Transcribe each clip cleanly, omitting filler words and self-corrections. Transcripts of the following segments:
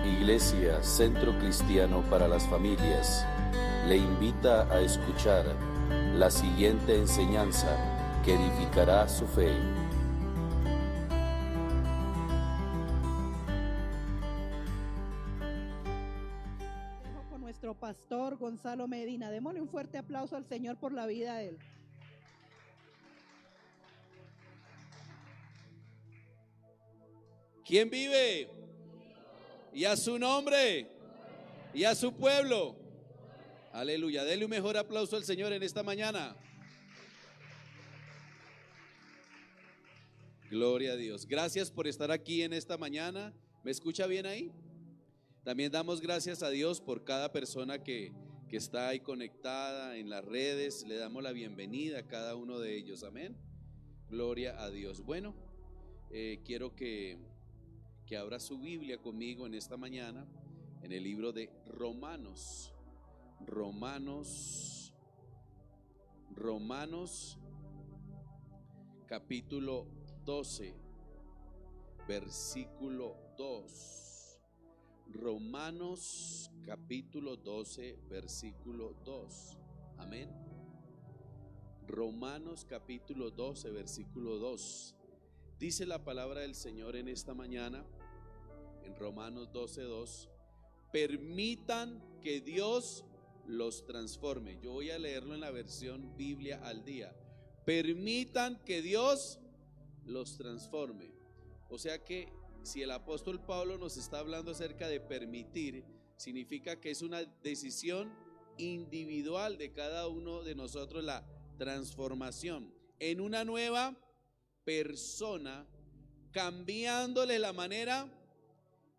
Iglesia Centro Cristiano para las Familias le invita a escuchar la siguiente enseñanza que edificará su fe. Con nuestro pastor Gonzalo Medina. Démosle un fuerte aplauso al Señor por la vida de él. ¿Quién vive? Y a su nombre, y a su pueblo. Aleluya. Dele un mejor aplauso al Señor en esta mañana. Gloria a Dios. Gracias por estar aquí en esta mañana. ¿Me escucha bien ahí? También damos gracias a Dios por cada persona que está ahí conectada en las redes. Le damos la bienvenida a cada uno de ellos. Amén. Gloria a Dios. Bueno, quiero que abra su Biblia conmigo en esta mañana en el libro de Romanos. Romanos capítulo 12, versículo 2. Romanos capítulo 12, versículo 2. Amén. Romanos capítulo 12, versículo 2. Dice la palabra del Señor en esta mañana, en Romanos 12, 2. Permitan que Dios los transforme. Yo voy a leerlo en la versión Biblia al día. Permitan que Dios los transforme. O sea que si el apóstol Pablo nos está hablando acerca de permitir, significa que es una decisión individual de cada uno de nosotros, la transformación en una nueva persona, cambiándole la manera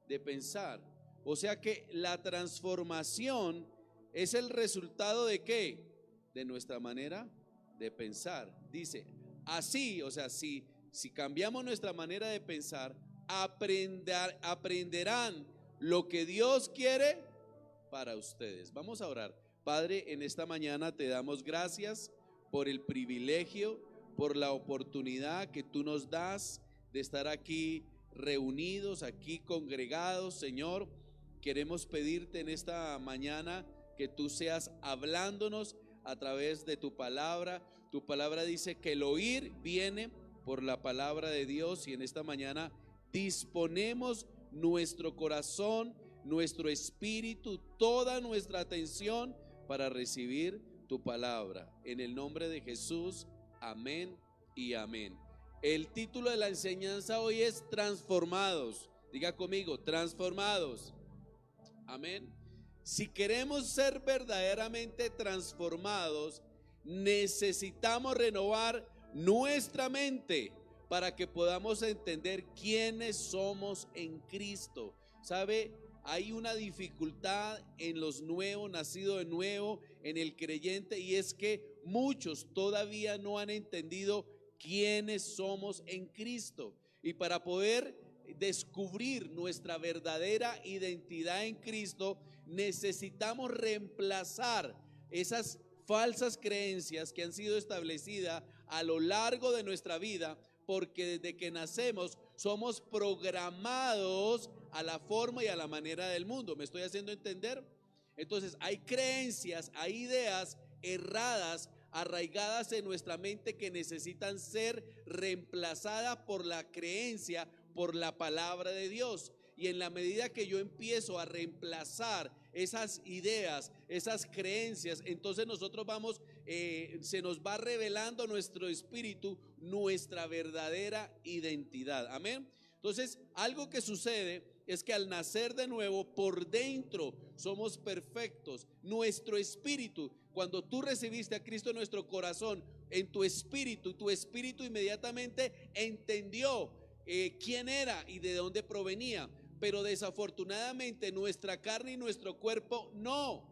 de pensar. O sea que la transformación es el resultado de ¿qué? De nuestra manera de pensar. Dice, así, o sea, si cambiamos nuestra manera de pensar, aprenderán lo que Dios quiere para ustedes. Vamos a orar. Padre, en esta mañana te damos gracias por el privilegio, por la oportunidad que tú nos das de estar aquí reunidos, aquí congregados. Señor, queremos pedirte en esta mañana que tú seas hablándonos a través de tu palabra. Tu palabra dice que el oír viene por la palabra de Dios, y en esta mañana disponemos nuestro corazón, nuestro espíritu, toda nuestra atención para recibir tu palabra. En el nombre de Jesús, amén y amén. El título de la enseñanza hoy es transformados. Diga conmigo, transformados. Amén. Si queremos ser verdaderamente transformados, necesitamos renovar nuestra mente para que podamos entender quiénes somos en Cristo. ¿Sabe? Hay una dificultad en los nuevos, nacidos de nuevo, en el creyente, y es que muchos todavía no han entendido quiénes somos en Cristo. Y para poder descubrir nuestra verdadera identidad en Cristo, necesitamos reemplazar esas falsas creencias que han sido establecidas a lo largo de nuestra vida, porque desde que nacemos somos programados a la forma y a la manera del mundo. ¿Me estoy haciendo entender? Entonces hay creencias, hay ideas erradas arraigadas en nuestra mente que necesitan ser reemplazadas por la creencia, por la palabra de Dios. Y en la medida que yo empiezo a reemplazar esas ideas, esas creencias, entonces nosotros vamos, se nos va revelando nuestro espíritu, nuestra verdadera identidad. Amén. Entonces, algo que sucede es que al nacer de nuevo, por dentro somos perfectos. Nuestro espíritu, cuando tú recibiste a Cristo en nuestro corazón, en tu espíritu inmediatamente entendió quién era y de dónde provenía. Pero desafortunadamente nuestra carne y nuestro cuerpo no.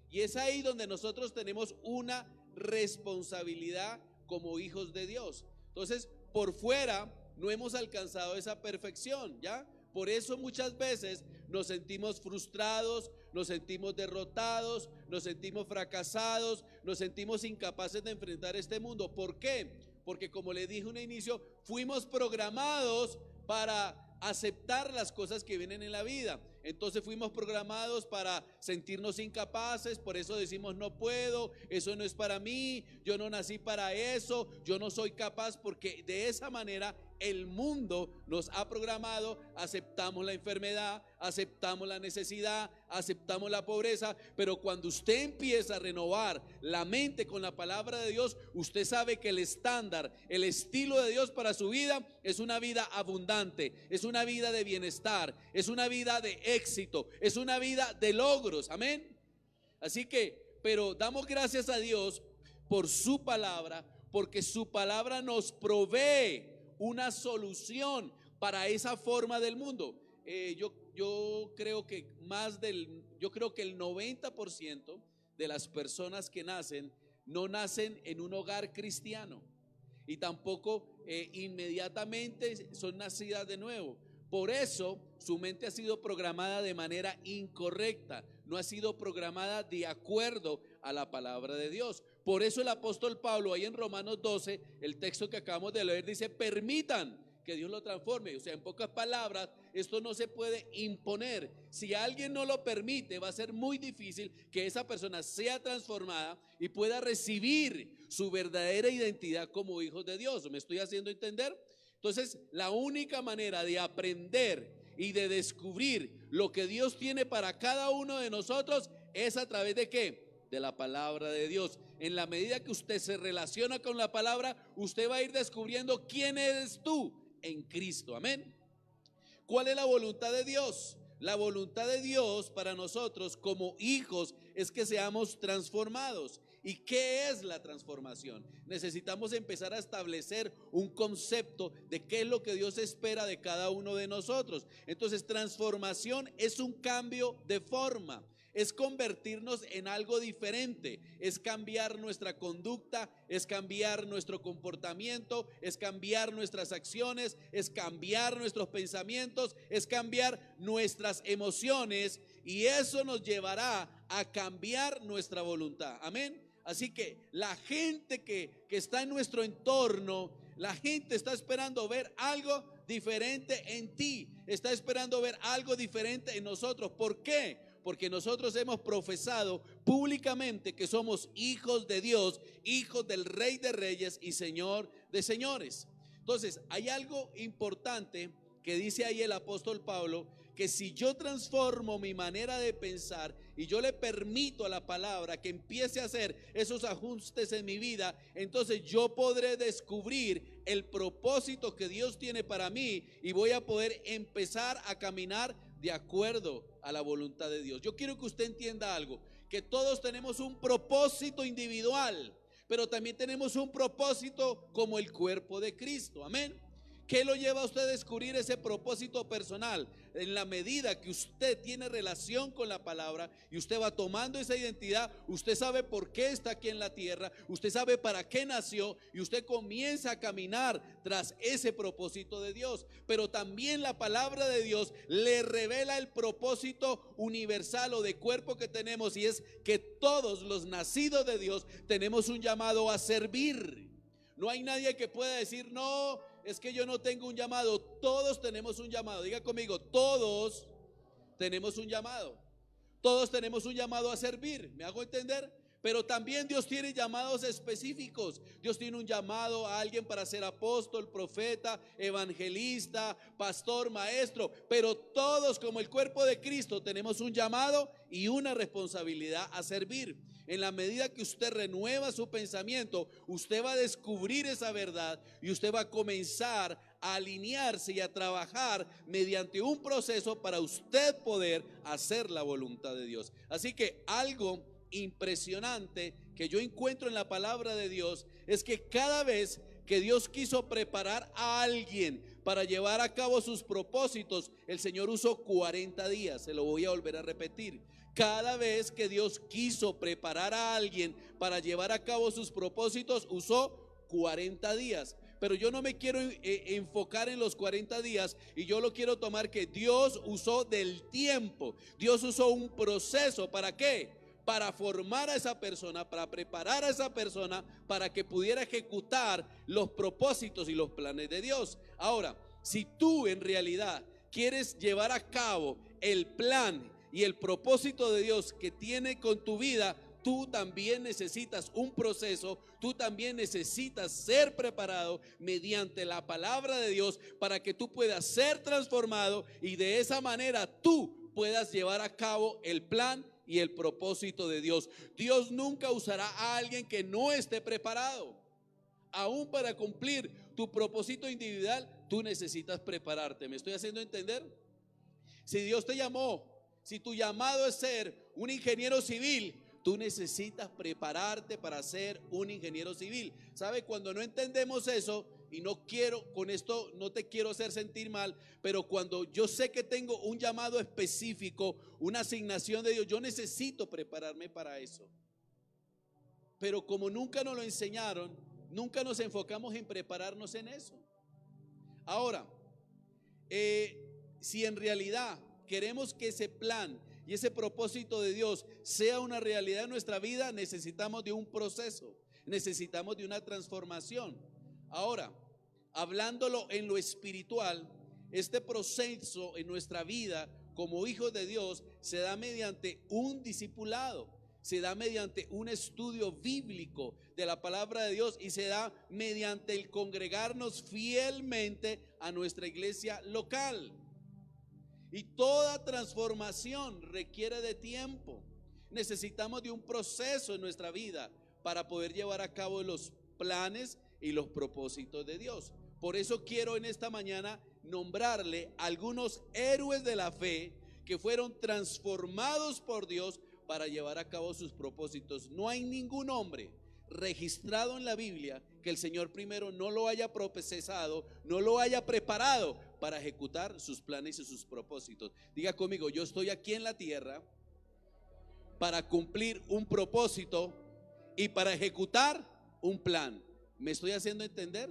Y es ahí donde nosotros tenemos una responsabilidad como hijos de Dios. Entonces, por fuera no hemos alcanzado esa perfección, ¿ya? Por eso muchas veces nos sentimos frustrados, nos sentimos derrotados, nos sentimos fracasados, nos sentimos incapaces de enfrentar este mundo. ¿Por qué? Porque, como le dije en un inicio, fuimos programados para aceptar las cosas que vienen en la vida. Entonces fuimos programados para sentirnos incapaces, por eso decimos no puedo, eso no es para mí, yo no nací para eso, yo no soy capaz, porque de esa manera el mundo nos ha programado. Aceptamos la enfermedad, aceptamos la necesidad, aceptamos la pobreza, pero cuando usted empieza a renovar la mente con la palabra de Dios, usted sabe que el estándar, el estilo de Dios para su vida es una vida abundante, es una vida de bienestar, es una vida de éxito, es una vida de logros, amén. Así que, pero damos gracias a Dios por su palabra, porque su palabra nos provee una solución para esa forma del mundo. Yo creo que el 90% de las personas que nacen no nacen en un hogar cristiano y tampoco inmediatamente son nacidas de nuevo. Por eso su mente ha sido programada de manera incorrecta, no ha sido programada de acuerdo a la palabra de Dios. Por eso el apóstol Pablo, ahí en Romanos 12, el texto que acabamos de leer, dice: permitan que Dios lo transforme. O sea, en pocas palabras, esto no se puede imponer. Si alguien no lo permite, va a ser muy difícil que esa persona sea transformada y pueda recibir su verdadera identidad como hijos de Dios. ¿Me estoy haciendo entender? Entonces, la única manera de aprender y de descubrir lo que Dios tiene para cada uno de nosotros es a través de ¿qué? De la palabra de Dios. En la medida que usted se relaciona con la palabra, usted va a ir descubriendo quién eres tú en Cristo, amén. ¿Cuál es la voluntad de Dios? La voluntad de Dios para nosotros como hijos es que seamos transformados. ¿Y qué es la transformación? Necesitamos empezar a establecer un concepto de qué es lo que Dios espera de cada uno de nosotros. Entonces, transformación es un cambio de forma, es convertirnos en algo diferente, es cambiar nuestra conducta, es cambiar nuestro comportamiento, es cambiar nuestras acciones, es cambiar nuestros pensamientos, es cambiar nuestras emociones, y eso nos llevará a cambiar nuestra voluntad, amén. Así que la gente que está en nuestro entorno, la gente está esperando ver algo diferente en ti, está esperando ver algo diferente en nosotros. ¿Por qué? Porque nosotros hemos profesado públicamente que somos hijos de Dios, hijos del Rey de Reyes y Señor de Señores. Entonces, hay algo importante que dice ahí el apóstol Pablo, que si yo transformo mi manera de pensar y yo le permito a la palabra que empiece a hacer esos ajustes en mi vida, entonces yo podré descubrir el propósito que Dios tiene para mí y voy a poder empezar a caminar de acuerdo a la voluntad de Dios. Yo quiero que usted entienda algo, que todos tenemos un propósito individual, pero también tenemos un propósito como el cuerpo de Cristo, amén. ¿Qué lo lleva a usted a descubrir ese propósito personal? En la medida que usted tiene relación con la palabra y usted va tomando esa identidad, usted sabe por qué está aquí en la tierra, usted sabe para qué nació y usted comienza a caminar tras ese propósito de Dios. Pero también la palabra de Dios le revela el propósito universal o de cuerpo que tenemos, y es que todos los nacidos de Dios tenemos un llamado a servir. No hay nadie que pueda decir, no, es que yo no tengo un llamado. Todos tenemos un llamado. Diga conmigo, todos tenemos un llamado. Todos tenemos un llamado a servir. ¿Me hago entender? Pero también Dios tiene llamados específicos. Dios tiene un llamado a alguien para ser apóstol, profeta, evangelista, pastor, maestro. Pero todos, como el cuerpo de Cristo, tenemos un llamado y una responsabilidad a servir. En la medida que usted renueva su pensamiento, usted va a descubrir esa verdad y usted va a comenzar a alinearse y a trabajar mediante un proceso para usted poder hacer la voluntad de Dios. Así que algo impresionante que yo encuentro en la palabra de Dios es que cada vez que Dios quiso preparar a alguien para llevar a cabo sus propósitos, el Señor usó 40 días. Se lo voy a volver a repetir. Cada vez que Dios quiso preparar a alguien para llevar a cabo sus propósitos, usó 40 días. Pero yo no me quiero enfocar en los 40 días, y yo lo quiero tomar que Dios usó del tiempo. Dios usó un proceso. ¿Para qué? Para formar a esa persona, para preparar a esa persona para que pudiera ejecutar los propósitos y los planes de Dios. Ahora, Si tú en realidad quieres llevar a cabo el plan y el propósito de Dios que tiene con tu vida, tú también necesitas un proceso, tú también necesitas ser preparado mediante la palabra de Dios para que tú puedas ser transformado y de esa manera tú puedas llevar a cabo el plan y el propósito de Dios. Dios nunca usará a alguien que no esté preparado. Aún para cumplir tu propósito individual, tú necesitas prepararte. ¿Me estoy haciendo entender? Si Dios te llamó, si tu llamado es ser un ingeniero civil, tú necesitas prepararte para ser un ingeniero civil. ¿Sabe? Cuando no entendemos eso, y no quiero, con esto no te quiero hacer sentir mal, pero cuando yo sé que tengo un llamado específico, una asignación de Dios, yo necesito prepararme para eso. Pero como nunca nos lo enseñaron, nunca nos enfocamos en prepararnos en eso. Ahora, si en realidad queremos que ese plan y ese propósito de Dios sea una realidad en nuestra vida, necesitamos de un proceso, necesitamos de una transformación. Ahora, hablándolo en lo espiritual, este proceso en nuestra vida como hijos de Dios se da mediante un discipulado, se da mediante un estudio bíblico de la palabra de Dios y se da mediante el congregarnos fielmente a nuestra iglesia local. Y toda transformación requiere de tiempo. Necesitamos de un proceso en nuestra vida para poder llevar a cabo los planes y los propósitos de Dios. Por eso quiero en esta mañana nombrarle algunos héroes de la fe que fueron transformados por Dios para llevar a cabo sus propósitos. No hay ningún hombre registrado en la Biblia que el Señor primero no lo haya procesado, no lo haya preparado para ejecutar sus planes y sus propósitos. Diga conmigo: yo estoy aquí en la tierra para cumplir un propósito y para ejecutar un plan. ¿Me estoy haciendo entender?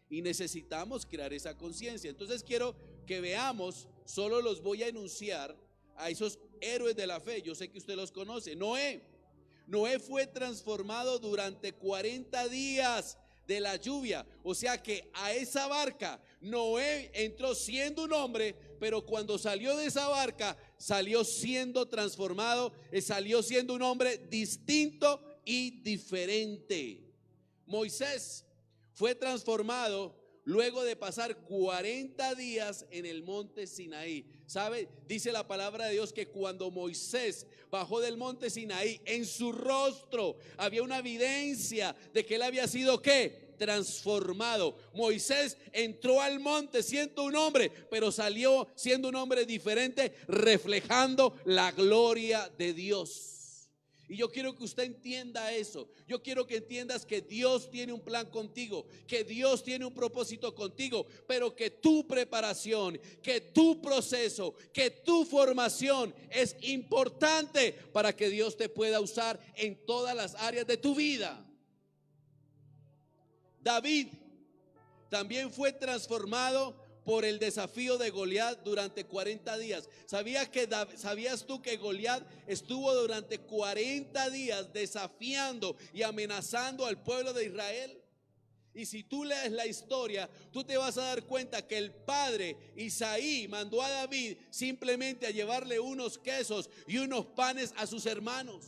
Y necesitamos crear esa conciencia. Entonces quiero que veamos, solo los voy a enunciar a esos héroes de la fe. Yo sé que usted los conoce. Noé fue transformado durante 40 días de la lluvia. O sea que a esa barca Noé entró siendo un hombre, pero cuando salió de esa barca salió siendo transformado, salió siendo un hombre distinto y diferente. Moisés fue transformado luego de pasar 40 días en el monte Sinaí. ¿Sabe? Dice la palabra de Dios que cuando Moisés bajó del monte Sinaí, en su rostro había una evidencia de que él había sido ¿qué? Transformado. Moisés entró al monte siendo un hombre, pero salió siendo un hombre diferente, reflejando la gloria de Dios. Y yo quiero que usted entienda eso. Yo quiero que entiendas que Dios tiene un plan contigo, que Dios tiene un propósito contigo, pero que tu preparación, que tu proceso, que tu formación es importante para que Dios te pueda usar en todas las áreas de tu vida. David también fue transformado por el desafío de Goliat durante 40 días. ¿Sabías tú que Goliat estuvo durante 40 días desafiando y amenazando al pueblo de Israel? Y si tú lees la historia, tú te vas a dar cuenta que el padre Isaí mandó a David simplemente a llevarle unos quesos y unos panes a sus hermanos.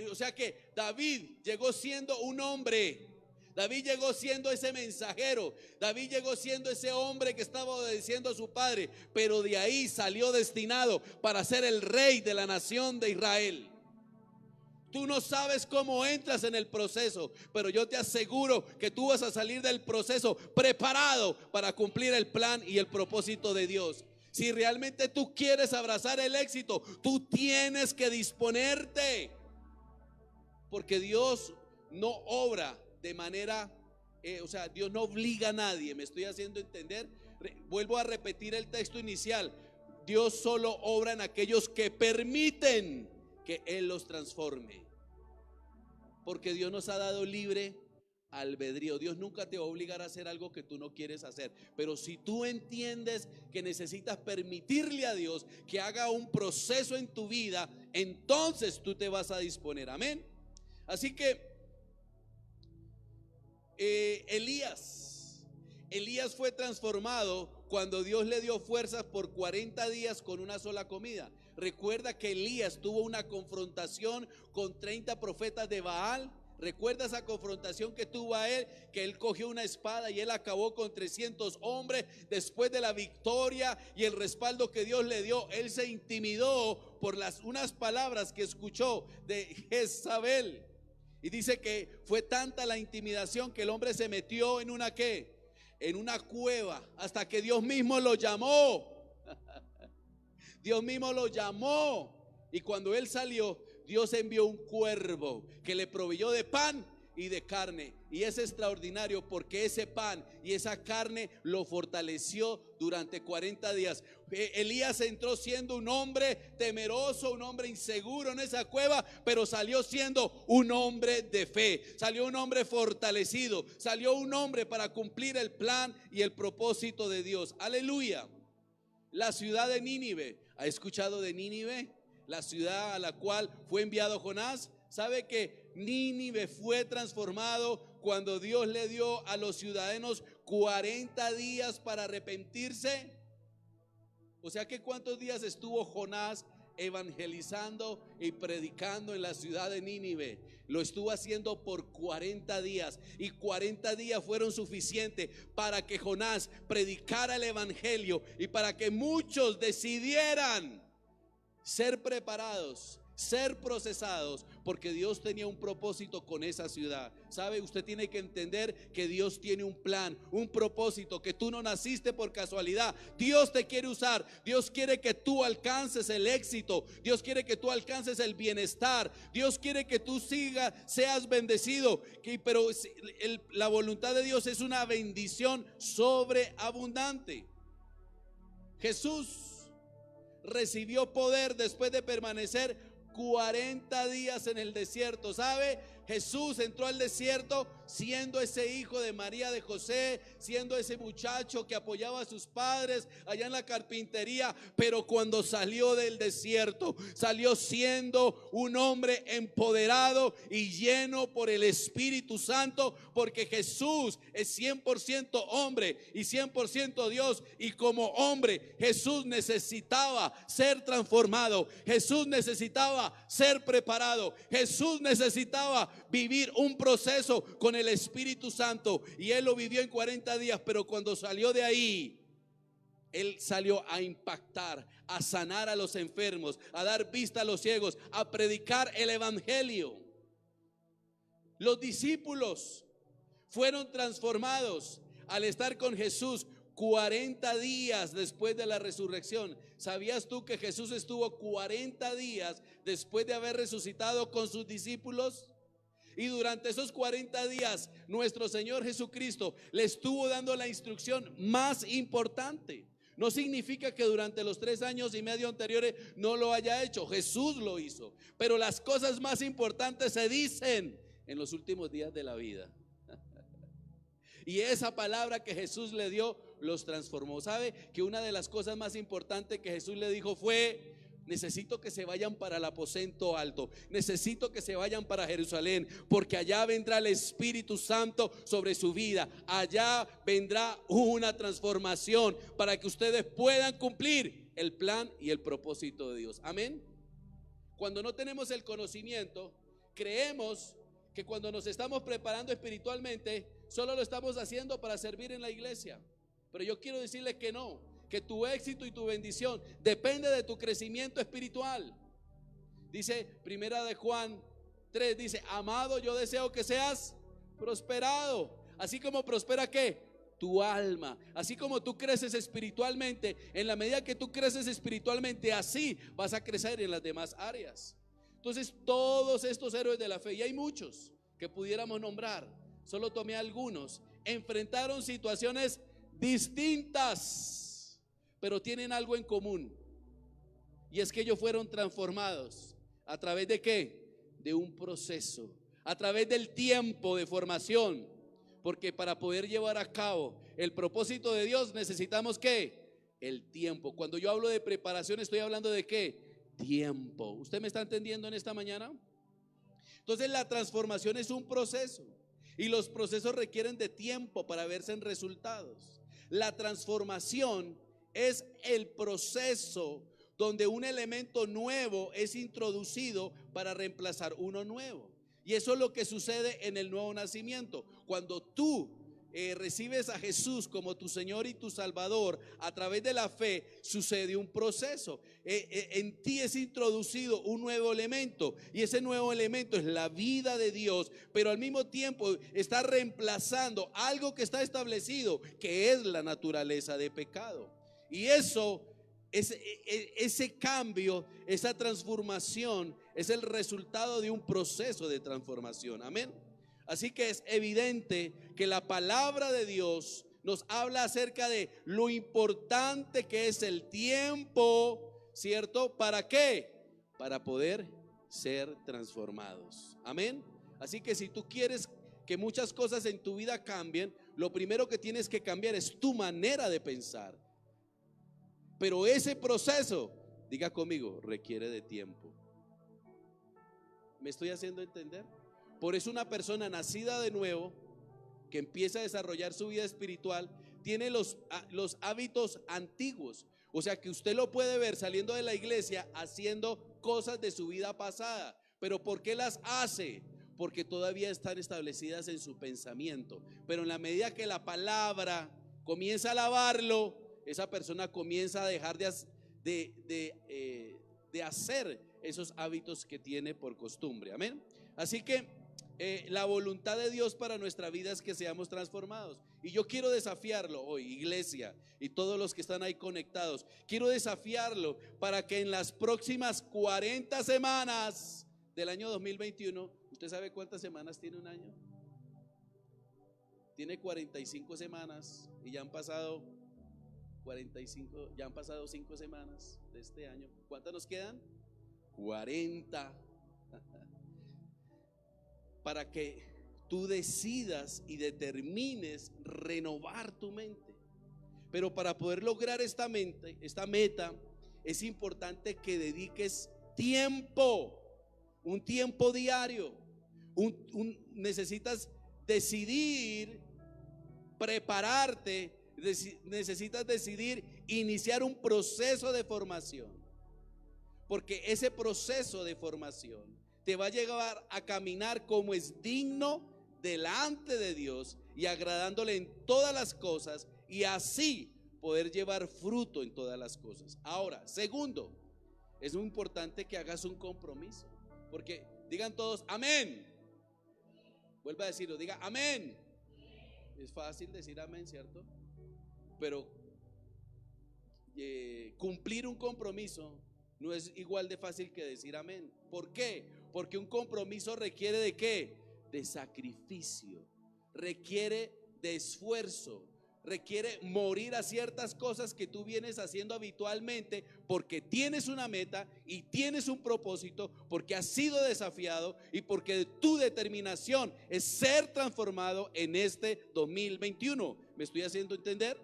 O sea que David llegó siendo un hombre. David llegó siendo ese mensajero. David llegó siendo ese hombre que estaba obedeciendo a su padre, pero de ahí salió destinado para ser el rey de la nación de Israel. Tú no sabes cómo entras en el proceso, pero yo te aseguro que tú vas a salir del proceso preparado para cumplir el plan y el propósito de Dios. Si realmente tú quieres abrazar el éxito, tú tienes que disponerte, porque Dios no obra de manera, Dios no obliga a nadie. ¿Me estoy haciendo entender? Vuelvo a repetir el texto inicial. Dios solo obra en aquellos que permiten que Él los transforme, porque Dios nos ha dado libre albedrío. Dios nunca te va a obligar a hacer algo que tú no quieres hacer, pero si tú entiendes que necesitas permitirle a Dios que haga un proceso en tu vida, entonces tú te vas a disponer. Amén. Así que Elías Elías fue transformado cuando Dios le dio fuerzas por 40 días con una sola comida. Recuerda que Elías tuvo una confrontación con 30 profetas de Baal. Recuerda esa confrontación que tuvo a él, que él cogió una espada y él acabó con 300 hombres. Después de la victoria y el respaldo que Dios le dio, él se intimidó por unas palabras que escuchó de Jezabel. Y dice que fue tanta la intimidación que el hombre se metió en una ¿qué? En una cueva, hasta que Dios mismo lo llamó. Dios mismo lo llamó. Y cuando él salió, Dios envió un cuervo que le proveyó de pan y de carne. Y es extraordinario porque ese pan y esa carne lo fortaleció durante 40 días. Elías entró siendo un hombre temeroso, un hombre inseguro en esa cueva, pero salió siendo un hombre de fe. Salió un hombre fortalecido. Salió un hombre para cumplir el plan y el propósito de Dios. Aleluya. La ciudad de Nínive. ¿Ha escuchado de Nínive? La ciudad a la cual fue enviado Jonás. ¿Sabe que Nínive fue transformado cuando Dios le dio a los ciudadanos 40 días para arrepentirse? O sea que ¿cuántos días estuvo Jonás evangelizando y predicando en la ciudad de Nínive? Lo estuvo haciendo por 40 días, y 40 días fueron suficientes para que Jonás predicara el evangelio y para que muchos decidieran ser preparados, ser procesados, porque Dios tenía un propósito con esa ciudad. ¿Sabe? Usted tiene que entender que Dios tiene un plan, un propósito, que tú no naciste por casualidad. Dios te quiere usar. Dios quiere que tú alcances el éxito. Dios quiere que tú alcances el bienestar. Dios quiere que tú seas bendecido. Pero la voluntad de Dios es una bendición sobreabundante. Jesús recibió poder después de permanecer 40 días en el desierto. ¿Sabe? Jesús entró al desierto siendo ese hijo de María, de José, siendo ese muchacho que apoyaba a sus padres allá en la carpintería, pero cuando salió del desierto, salió siendo un hombre empoderado y lleno por el Espíritu Santo, porque Jesús es 100% hombre y 100% Dios, y como hombre Jesús necesitaba ser transformado, Jesús necesitaba ser preparado, Jesús necesitaba vivir un proceso con el Espíritu Santo, y él lo vivió en 40 días. Pero cuando salió de ahí, él salió a impactar, a sanar a los enfermos, a dar vista a los ciegos, a predicar el evangelio. Los discípulos fueron transformados al estar con Jesús 40 días después de la resurrección. ¿Sabías tú que Jesús estuvo 40 días después de haber resucitado con sus discípulos? Y durante esos 40 días nuestro Señor Jesucristo le estuvo dando la instrucción más importante. No significa que durante los 3 años y medio anteriores no lo haya hecho. Jesús lo hizo. Pero las cosas más importantes se dicen en los últimos días de la vida. Y esa palabra que Jesús le dio los transformó. ¿Sabe? Que una de las cosas más importantes que Jesús le dijo fue: necesito que se vayan para el aposento alto, necesito que se vayan para Jerusalén, porque allá vendrá el Espíritu Santo sobre su vida. Allá vendrá una transformación para que ustedes puedan cumplir el plan y el propósito de Dios. Amén. Cuando no tenemos el conocimiento, creemos que cuando nos estamos preparando espiritualmente, solo lo estamos haciendo para servir en la iglesia. Pero yo quiero decirles que no, que tu éxito y tu bendición depende de tu crecimiento espiritual. Dice Primera de Juan 3, dice: amado, yo deseo que seas prosperado, así como prospera ¿qué? Tu alma. Así como tú creces espiritualmente, en la medida que tú creces espiritualmente, así vas a crecer en las demás áreas. Entonces todos estos héroes de la fe, y hay muchos que pudiéramos nombrar, solo tomé algunos, enfrentaron situaciones distintas, pero tienen algo en común, y es que ellos fueron transformados a través de ¿qué? De un proceso, a través del tiempo de formación, porque para poder llevar a cabo el propósito de Dios necesitamos ¿qué? El tiempo. Cuando yo hablo de preparación, estoy hablando de ¿qué? Tiempo. ¿Usted me está entendiendo en esta mañana? Entonces la transformación es un proceso, Y los procesos requieren de tiempo para verse en resultados. La transformación es el proceso donde un elemento nuevo es introducido para reemplazar uno nuevo. Y eso es lo que sucede en el nuevo nacimiento. Cuando tú recibes a Jesús como tu Señor y tu Salvador, a través de la fe sucede un proceso. En ti es introducido un nuevo elemento, y ese nuevo elemento es la vida de Dios, pero al mismo tiempo está reemplazando algo que está establecido, que es la naturaleza de pecado. Y eso, ese cambio, esa transformación es el resultado de un proceso de transformación. Amén. Así que es evidente que la palabra de Dios nos habla acerca de lo importante que es el tiempo, ¿cierto? ¿Para qué? Para poder ser transformados. Amén. Así que si tú quieres que muchas cosas en tu vida cambien, lo primero que tienes que cambiar es tu manera de pensar. Pero ese proceso, diga conmigo, requiere de tiempo. ¿Me estoy haciendo entender? Por eso una persona nacida de nuevo, que empieza a desarrollar su vida espiritual, tiene los hábitos antiguos. O sea que usted lo puede ver saliendo de la iglesia haciendo cosas de su vida pasada. ¿Pero por qué las hace? Porque todavía están establecidas en su pensamiento. Pero en la medida que la palabra comienza a lavarlo, esa persona comienza a dejar de hacer esos hábitos que tiene por costumbre. Amén. Así que la voluntad de Dios para nuestra vida es que seamos transformados. Y yo quiero desafiarlo hoy, iglesia, y todos los que están ahí conectados. Quiero desafiarlo para que en las próximas 40 semanas del año 2021, ¿usted sabe cuántas semanas tiene un año? Tiene 45 semanas y ya han pasado 5 semanas de este año. ¿Cuántas nos quedan? 40. Para que tú decidas y determines renovar tu mente. Pero para poder lograr esta meta, es importante que dediques tiempo, un tiempo diario. Necesitas decidir, prepararte, necesitas decidir iniciar un proceso de formación. Porque ese proceso de formación te va a llevar a caminar como es digno delante de Dios y agradándole en todas las cosas, y así poder llevar fruto en todas las cosas. Ahora, segundo, es muy importante que hagas un compromiso, porque digan todos amén. Vuelva a decirlo, diga amén. Es fácil decir amén, ¿cierto? Pero cumplir un compromiso no es igual de fácil que decir amén. ¿Por qué? Porque un compromiso requiere ¿de qué? De sacrificio, requiere de esfuerzo, requiere morir a ciertas cosas que tú vienes haciendo habitualmente, porque tienes una meta y tienes un propósito, porque has sido desafiado y porque tu determinación es ser transformado en este 2021. ¿Me estoy haciendo entender?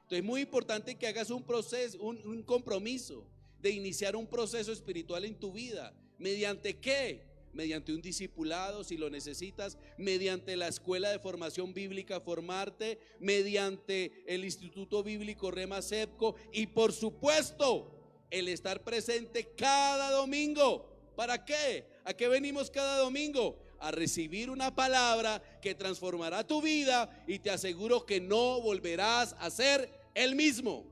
Entonces es muy importante que hagas un proceso, un compromiso de iniciar un proceso espiritual en tu vida. ¿Mediante qué? Mediante un discipulado, si lo necesitas, mediante la escuela de formación bíblica, formarte, mediante el Instituto Bíblico Rema Sepco, y por supuesto el estar presente cada domingo. ¿Para qué? ¿A qué venimos cada domingo? A recibir una palabra que transformará tu vida, y te aseguro que no volverás a ser el mismo.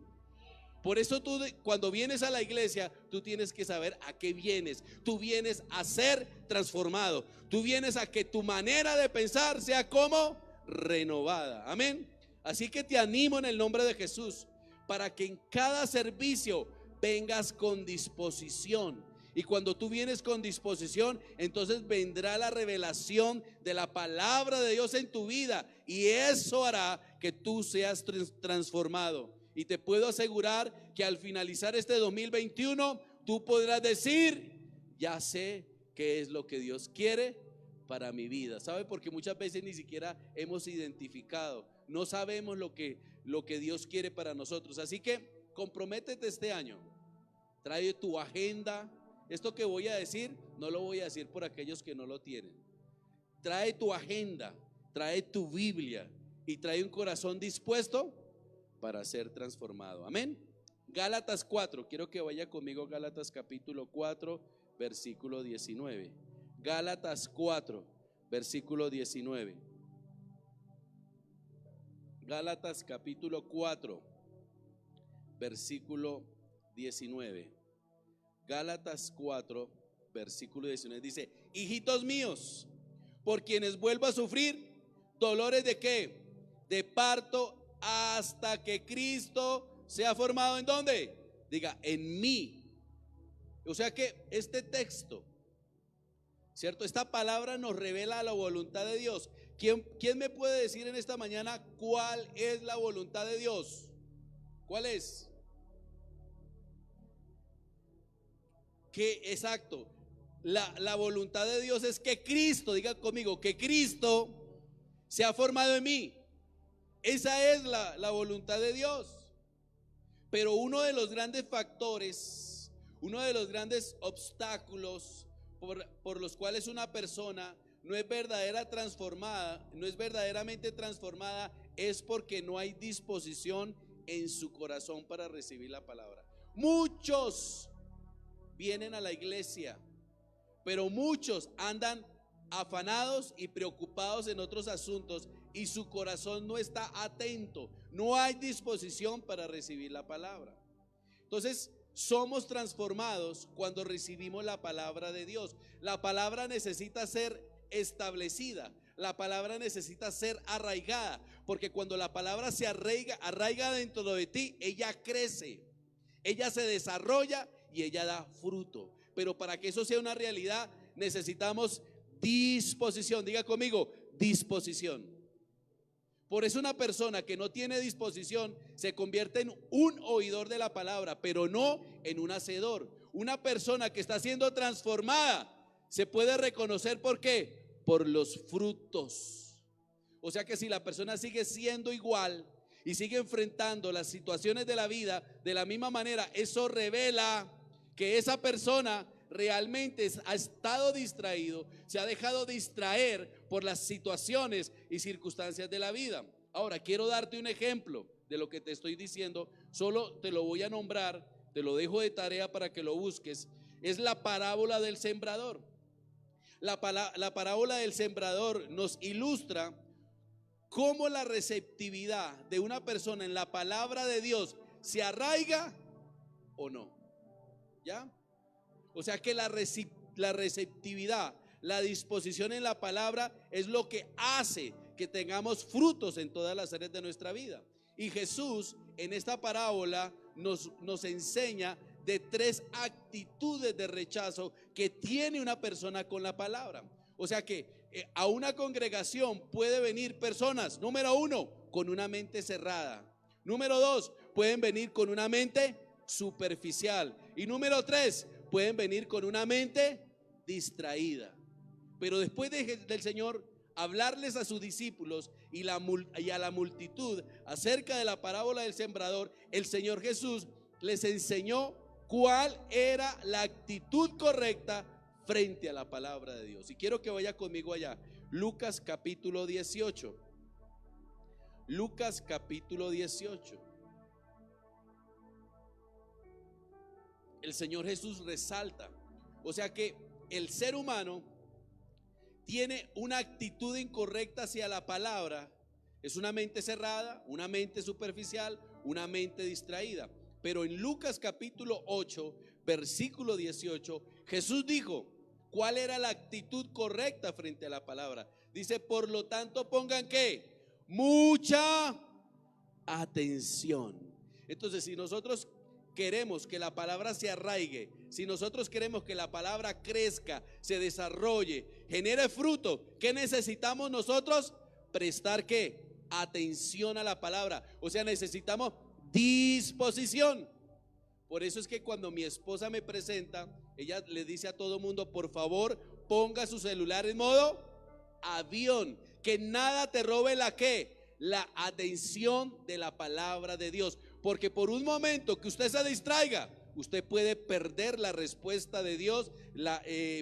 Por eso tú, cuando vienes a la iglesia, tú tienes que saber a qué vienes. Tú vienes a ser transformado. Tú vienes a que tu manera de pensar sea como renovada. Amén. Así que te animo en el nombre de Jesús, para que en cada servicio vengas con disposición. Y cuando tú vienes con disposición, entonces vendrá la revelación de la palabra de Dios en tu vida, y eso hará que tú seas transformado. Y te puedo asegurar que al finalizar este 2021, tú podrás decir: ya sé qué es lo que Dios quiere para mi vida. ¿Sabe? Porque muchas veces ni siquiera hemos identificado, no sabemos lo que Dios quiere para nosotros. Así que comprométete este año, trae tu agenda. Esto que voy a decir, no lo voy a decir por aquellos que no lo tienen. Trae tu agenda trae tu Biblia y trae un corazón dispuesto para ser transformado. Amén. Gálatas 4, quiero que vaya conmigo a Gálatas capítulo 4, versículo 19. Gálatas 4, versículo 19. Gálatas capítulo 4, versículo 19. Gálatas 4, versículo 19 dice: hijitos míos, por quienes vuelvo a sufrir dolores de ¿qué? De parto, hasta que Cristo sea formado. ¿En dónde? Diga, en mí. O sea que este texto, ¿cierto? Esta palabra nos revela la voluntad de Dios. ¿Quién me puede decir en esta mañana cuál es la voluntad de Dios? ¿Cuál es? Que exacto, la voluntad de Dios es que Cristo, diga conmigo, que Cristo se ha formado en mí. Esa es la voluntad de Dios. Pero uno de los grandes factores, uno de los grandes obstáculos por los cuales una persona no es verdaderamente transformada, es porque no hay disposición en su corazón para recibir la palabra. Muchos vienen a la iglesia, pero muchos andan afanados y preocupados en otros asuntos y su corazón no está atento, no hay disposición para recibir la palabra. Entonces, somos transformados cuando recibimos la palabra de Dios. La palabra necesita ser establecida, la palabra necesita ser arraigada, porque cuando la palabra se arraiga dentro de ti, ella crece, ella se desarrolla y ella da fruto. Pero para que eso sea una realidad necesitamos disposición. Diga conmigo, disposición. Por eso una persona que no tiene disposición se convierte en un oidor de la palabra, pero no en un hacedor. Una persona que está siendo transformada se puede reconocer, ¿por qué? Por los frutos. O sea que si la persona sigue siendo igual y sigue enfrentando las situaciones de la vida de la misma manera, eso revela que esa persona realmente ha estado distraído, se ha dejado distraer por las situaciones y circunstancias de la vida. Ahora quiero darte un ejemplo de lo que te estoy diciendo, solo te lo voy a nombrar, te lo dejo de tarea para que lo busques. Es la parábola del sembrador. La parábola del sembrador nos ilustra cómo la receptividad de una persona en la palabra de Dios se arraiga o no. ¿Ya? O sea que la receptividad, la disposición en la palabra es lo que hace que tengamos frutos en todas las áreas de nuestra vida. Y Jesús en esta parábola nos enseña de 3 actitudes de rechazo que tiene una persona con la palabra. O sea que a una congregación puede venir personas, número 1, con una mente cerrada. Número 2, pueden venir con una mente superficial. Y número 3, pueden venir con una mente distraída. Pero después del Señor hablarles a sus discípulos y a la multitud acerca de la parábola del sembrador, el Señor Jesús les enseñó cuál era la actitud correcta frente a la palabra de Dios. Y quiero que vaya conmigo allá, Lucas capítulo 18. Lucas capítulo 18. El Señor Jesús resalta, o sea que el ser humano tiene una actitud incorrecta hacia la palabra. Es una mente cerrada, una mente superficial, una mente distraída. Pero en Lucas capítulo 8, versículo 18, Jesús dijo cuál era la actitud correcta frente a la palabra. Dice, por lo tanto pongan ¿qué? Mucha atención. Entonces, si nosotros queremos que la palabra se arraigue, si nosotros queremos que la palabra crezca, se desarrolle, genere fruto, ¿qué necesitamos nosotros? Prestar ¿qué? Atención a la palabra. O sea, necesitamos disposición. Por eso es que cuando mi esposa me presenta, ella le dice a todo mundo, por favor, ponga su celular en modo avión, que nada te robe la ¿qué? La atención de la palabra de Dios. Porque por un momento que usted se distraiga, usted puede perder la respuesta de Dios,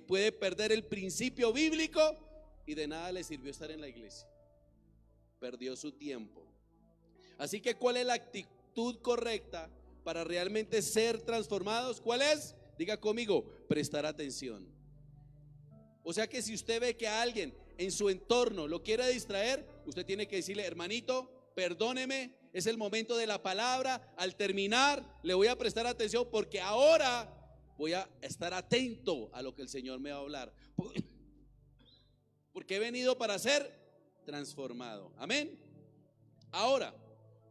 puede perder el principio bíblico y de nada le sirvió estar en la iglesia. perdió su tiempo. Así que ¿cuál es la actitud correcta para realmente ser transformados? ¿Cuál es? Diga conmigo, prestar atención. O sea que si usted ve que a alguien en su entorno lo quiere distraer, usted tiene que decirle: hermanito, perdóneme, es el momento de la palabra. Al terminar le voy a prestar atención, porque ahora voy a estar atento a lo que el Señor me va a hablar, porque he venido para ser transformado. Amén. Ahora,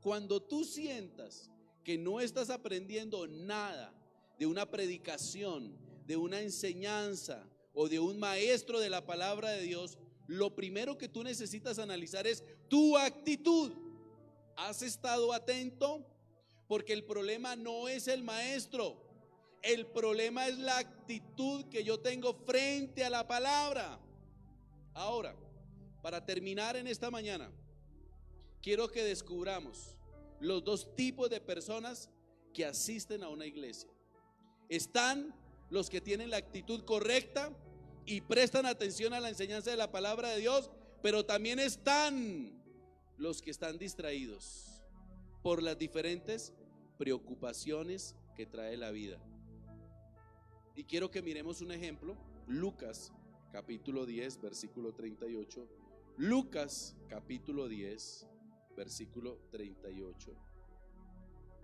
cuando tú sientas que no estás aprendiendo nada de una predicación, de una enseñanza o de un maestro de la palabra de Dios, lo primero que tú necesitas analizar es tu actitud. ¿Has estado atento? Porque el problema no es el maestro, el problema es la actitud que yo tengo frente a la palabra. Ahora, para terminar en esta mañana, quiero que descubramos los dos tipos de personas que asisten a una iglesia. Están los que tienen la actitud correcta y prestan atención a la enseñanza de la palabra de Dios, pero también están los que están distraídos por las diferentes preocupaciones que trae la vida. Y quiero que miremos un ejemplo. Lucas capítulo 10 versículo 38. Lucas capítulo 10 versículo 38.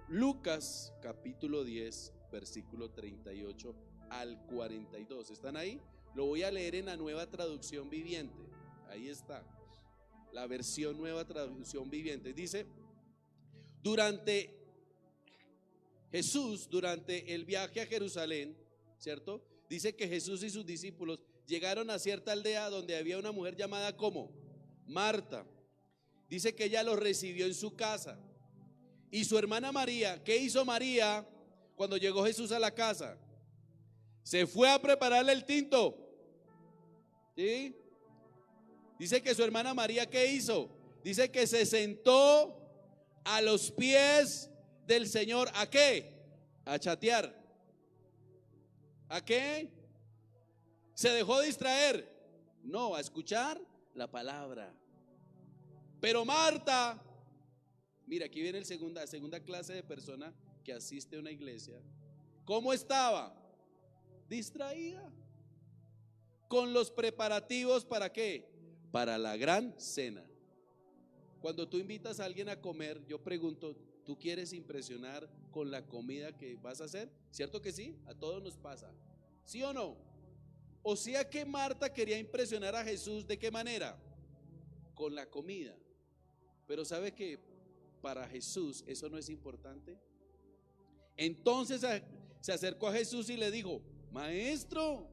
Lucas capítulo 10 versículo 38 al 42. ¿Están ahí? Lo voy a leer en la Nueva Traducción Viviente. Ahí está, la versión Nueva Traducción Viviente. Dice: durante el viaje a Jerusalén, ¿cierto? Dice que Jesús y sus discípulos llegaron a cierta aldea donde había una mujer llamada ¿cómo? Marta. Dice que ella los recibió en su casa. Y su hermana María, ¿qué hizo María cuando llegó Jesús a la casa? Se fue a prepararle el tinto. ¿Sí? Dice que su hermana María, ¿qué hizo? Dice que se sentó a los pies del Señor. ¿A qué? A chatear. ¿A qué? ¿Se dejó distraer? No, a escuchar la palabra. Pero Marta, mira, aquí viene la segunda clase de persona que asiste a una iglesia. ¿Cómo estaba? Distraída con los preparativos. ¿Para qué? Para la gran cena. Cuando tú invitas a alguien a comer, yo pregunto: ¿tú quieres impresionar con la comida que vas a hacer? ¿Cierto que sí? A todos nos pasa, ¿sí o no? O sea que Marta quería impresionar a Jesús. ¿De qué manera? Con la comida. Pero ¿sabe que para Jesús eso no es importante? Entonces se acercó a Jesús y le dijo: maestro,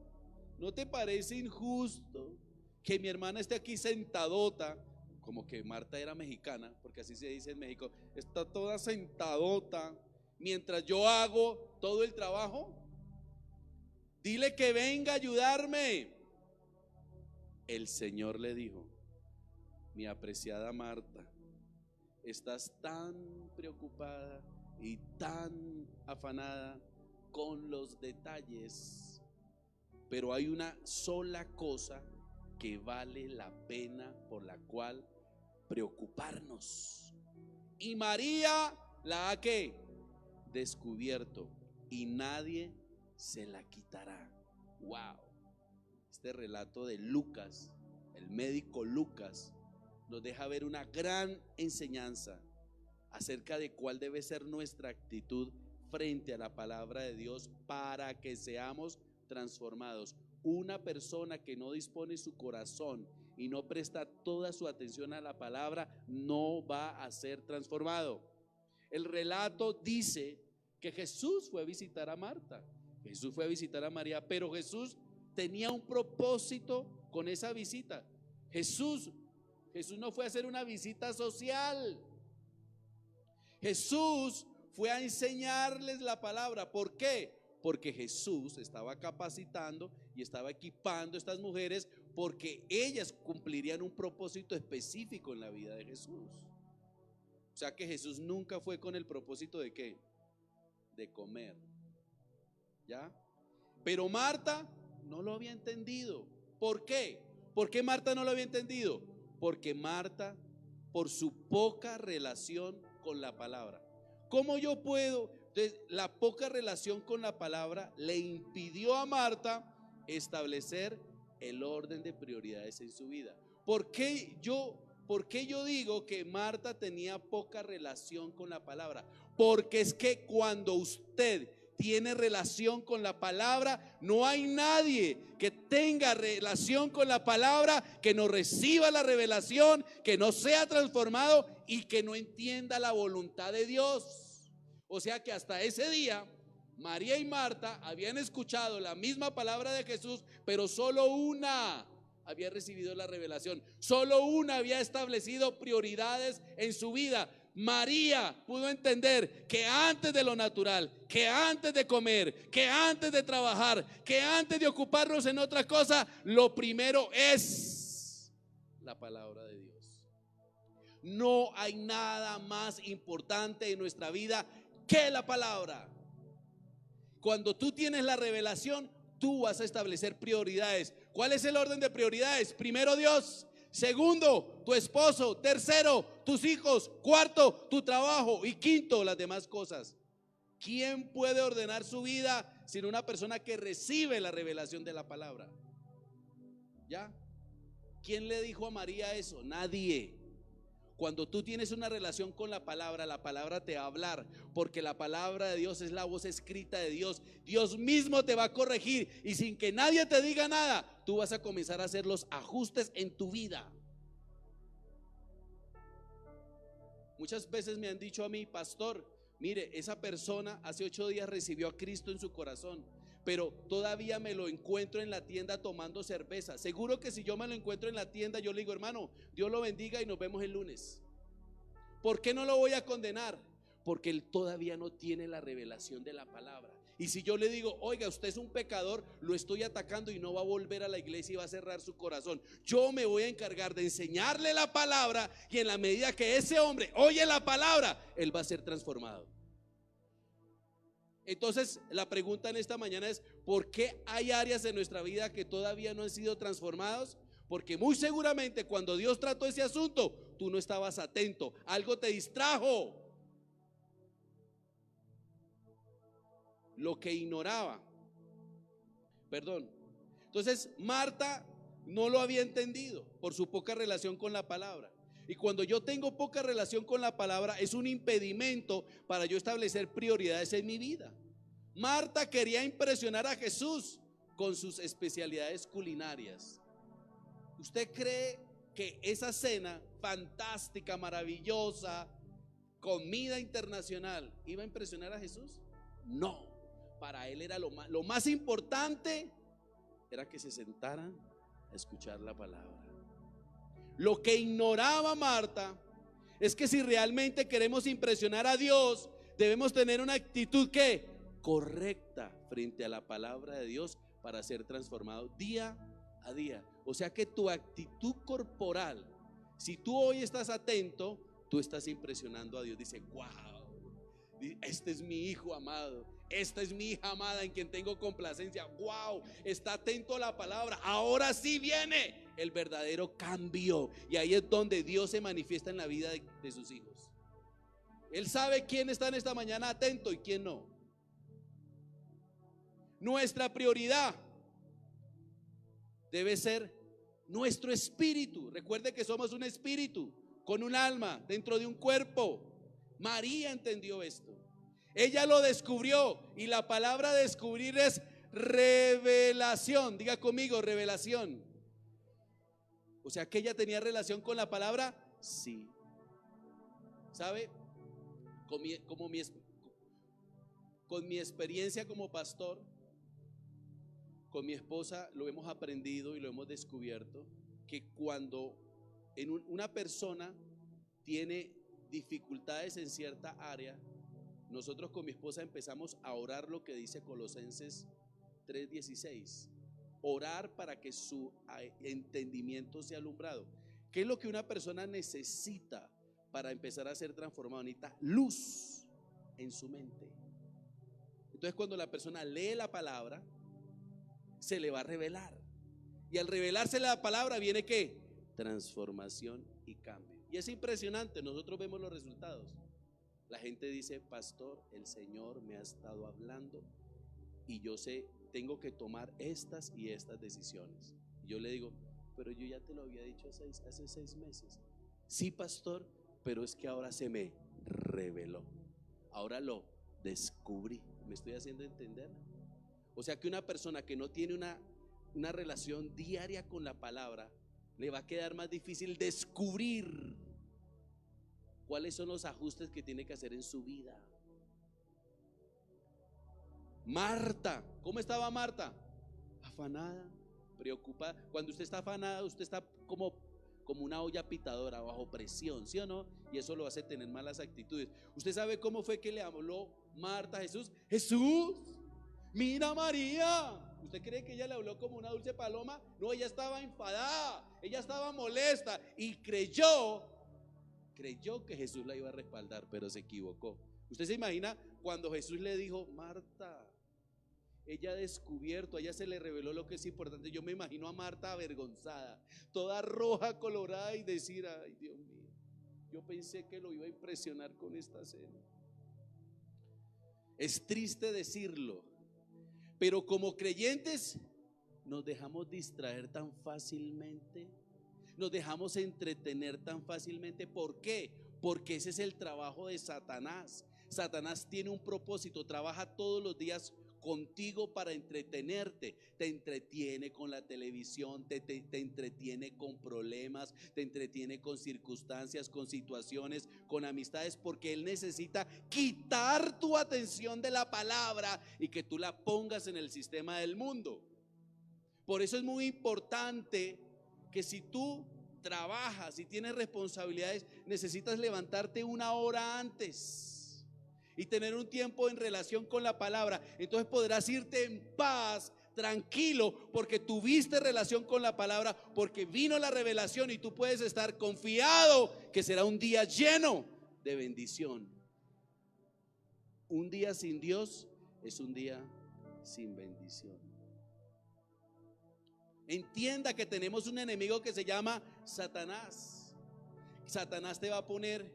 ¿no te parece injusto que mi hermana esté aquí sentadota? Como que Marta era mexicana, porque así se dice en México. Está toda sentadota mientras yo hago todo el trabajo. Dile que venga a ayudarme. El Señor le dijo: mi apreciada Marta, estás tan preocupada y tan afanada con los detalles, pero hay una sola cosa que vale la pena por la cual preocuparnos, y María la ha ¿qué? Descubierto, y nadie se la quitará. Wow. Este relato de Lucas, el médico Lucas, nos deja ver una gran enseñanza acerca de cuál debe ser nuestra actitud frente a la palabra de Dios para que seamos transformados. Una persona que no dispone su corazón y no presta toda su atención a la palabra no va a ser transformado. El relato dice que Jesús fue a visitar a Marta, Jesús fue a visitar a María, pero Jesús tenía un propósito con esa visita. Jesús no fue a hacer una visita social. Jesús fue a enseñarles la palabra. ¿Por qué? Porque Jesús estaba capacitando y estaba equipando a estas mujeres, porque ellas cumplirían un propósito específico en la vida de Jesús. O sea que Jesús nunca fue con el propósito de ¿qué? De comer. ¿Ya? Pero Marta no lo había entendido. ¿Por qué? ¿Por qué Marta no lo había entendido? Porque Marta por su poca relación con la palabra. ¿Cómo yo puedo? Entonces, la poca relación con la palabra le impidió a Marta establecer el orden de prioridades en su vida. ¿Por qué yo digo que Marta tenía poca relación con la palabra? Porque es que cuando usted tiene relación con la palabra, no hay nadie que tenga relación con la palabra que no reciba la revelación, que no sea transformado y que no entienda la voluntad de Dios. O sea que hasta ese día María y Marta habían escuchado la misma palabra de Jesús, pero solo una había recibido la revelación, solo una había establecido prioridades en su vida. María pudo entender que antes de lo natural, que antes de comer, que antes de trabajar, que antes de ocuparnos en otra cosa, lo primero es la palabra de Dios. No hay nada más importante en nuestra vida que la palabra. Cuando tú tienes la revelación, tú vas a establecer prioridades. ¿Cuál es el orden de prioridades? Primero Dios, segundo tu esposo, tercero tus hijos, cuarto tu trabajo y quinto las demás cosas. ¿Quién puede ordenar su vida sino una persona que recibe la revelación de la palabra? ¿Ya? ¿Quién le dijo a María eso? Nadie. Cuando tú tienes una relación con la palabra te va a hablar, porque la palabra de Dios es la voz escrita de Dios. Dios mismo te va a corregir y sin que nadie te diga nada, tú vas a comenzar a hacer los ajustes en tu vida. Muchas veces me han dicho a mí, pastor, mire, esa persona hace 8 días recibió a Cristo en su corazón, pero todavía me lo encuentro en la tienda tomando cerveza. Seguro que si yo me lo encuentro en la tienda, yo le digo, hermano, Dios lo bendiga y nos vemos el lunes. ¿Por qué no lo voy a condenar? Porque él todavía no tiene la revelación de la palabra. Y si yo le digo, oiga, usted es un pecador, lo estoy atacando y no va a volver a la iglesia y va a cerrar su corazón. Yo me voy a encargar de enseñarle la palabra y en la medida que ese hombre oye la palabra, él va a ser transformado. Entonces la pregunta en esta mañana es, ¿por qué hay áreas de nuestra vida que todavía no han sido transformados? Porque muy seguramente cuando Dios trató ese asunto, tú no estabas atento, algo te distrajo. Lo que ignoraba. Entonces Marta no lo había entendido por su poca relación con la palabra. Y cuando yo tengo poca relación con la palabra, es un impedimento para yo establecer prioridades en mi vida. Marta quería impresionar a Jesús con sus especialidades culinarias. ¿Usted cree que esa cena fantástica, maravillosa, comida internacional, iba a impresionar a Jesús? No, para él era lo más importante era que se sentaran a escuchar la palabra. Lo que ignoraba Marta es que si realmente queremos impresionar a Dios, debemos tener una actitud correcta frente a la palabra de Dios para ser transformado día a día. O sea que tu actitud corporal, si tú hoy estás atento, tú estás impresionando a Dios. Dice, wow, este es mi hijo amado, esta es mi hija amada en quien tengo complacencia. Wow, está atento a la palabra. Ahora sí viene el verdadero cambio. Y ahí es donde Dios se manifiesta en la vida de sus hijos. Él sabe quién está en esta mañana atento y quién no. Nuestra prioridad debe ser nuestro espíritu. Recuerde que somos un espíritu con un alma dentro de un cuerpo. María entendió esto. Ella lo descubrió y la palabra descubrir es revelación. Diga conmigo, revelación. O sea que ella tenía relación con la palabra. Sí. ¿Sabe? Con mi experiencia como pastor, con mi esposa lo hemos aprendido y lo hemos descubierto, que cuando una persona tiene dificultades en cierta área, nosotros con mi esposa empezamos a orar lo que dice Colosenses 3:16, orar para que su entendimiento sea alumbrado. ¿Qué es lo que una persona necesita para empezar a ser transformado? Necesita luz en su mente. Entonces cuando la persona lee la palabra, se le va a revelar. Y al revelarse la palabra viene ¿qué? Transformación y cambio. Y es impresionante, nosotros vemos los resultados. La gente dice, pastor, el Señor me ha estado hablando y yo sé, tengo que tomar estas y estas decisiones. Y yo le digo, pero yo ya te lo había dicho hace 6 meses. Sí, pastor, pero es que ahora se me reveló. Ahora lo descubrí. ¿Me estoy haciendo entender? O sea que una persona que no tiene una relación diaria con la palabra, le va a quedar más difícil descubrir cuáles son los ajustes que tiene que hacer en su vida. Marta, ¿cómo estaba Marta? Afanada, preocupada. Cuando usted está afanada, usted está como una olla pitadora, bajo presión, ¿sí o no? Y eso lo hace tener malas actitudes. ¿Usted sabe cómo fue que le habló Marta a Jesús? Jesús, mira a María. ¿Usted cree que ella le habló como una dulce paloma? No, ella estaba enfadada, ella estaba molesta y creyó que Jesús la iba a respaldar, pero se equivocó. ¿Usted se imagina cuando Jesús le dijo, Marta, ella ha descubierto, a ella se le reveló lo que es importante? Yo me imagino a Marta avergonzada, toda roja, colorada, y decir, ay Dios mío, yo pensé que lo iba a impresionar con esta cena. Es triste decirlo, pero como creyentes nos dejamos distraer tan fácilmente, nos dejamos entretener tan fácilmente. ¿Por qué? Porque ese es el trabajo de Satanás. Satanás tiene un propósito, trabaja todos los días contigo para entretenerte. Te entretiene con la televisión, te entretiene con problemas, te entretiene con circunstancias, con situaciones, con amistades, porque él necesita quitar tu atención de la palabra y que tú la pongas en el sistema del mundo. Por eso es muy importante que si tú trabajas y tienes responsabilidades, necesitas levantarte 1 hora antes y tener un tiempo en relación con la palabra. Entonces podrás irte en paz, tranquilo, porque tuviste relación con la palabra, porque vino la revelación y tú puedes estar confiado que será un día lleno de bendición. Un día sin Dios es un día sin bendición. Entienda que tenemos un enemigo que se llama Satanás. Satanás te va a poner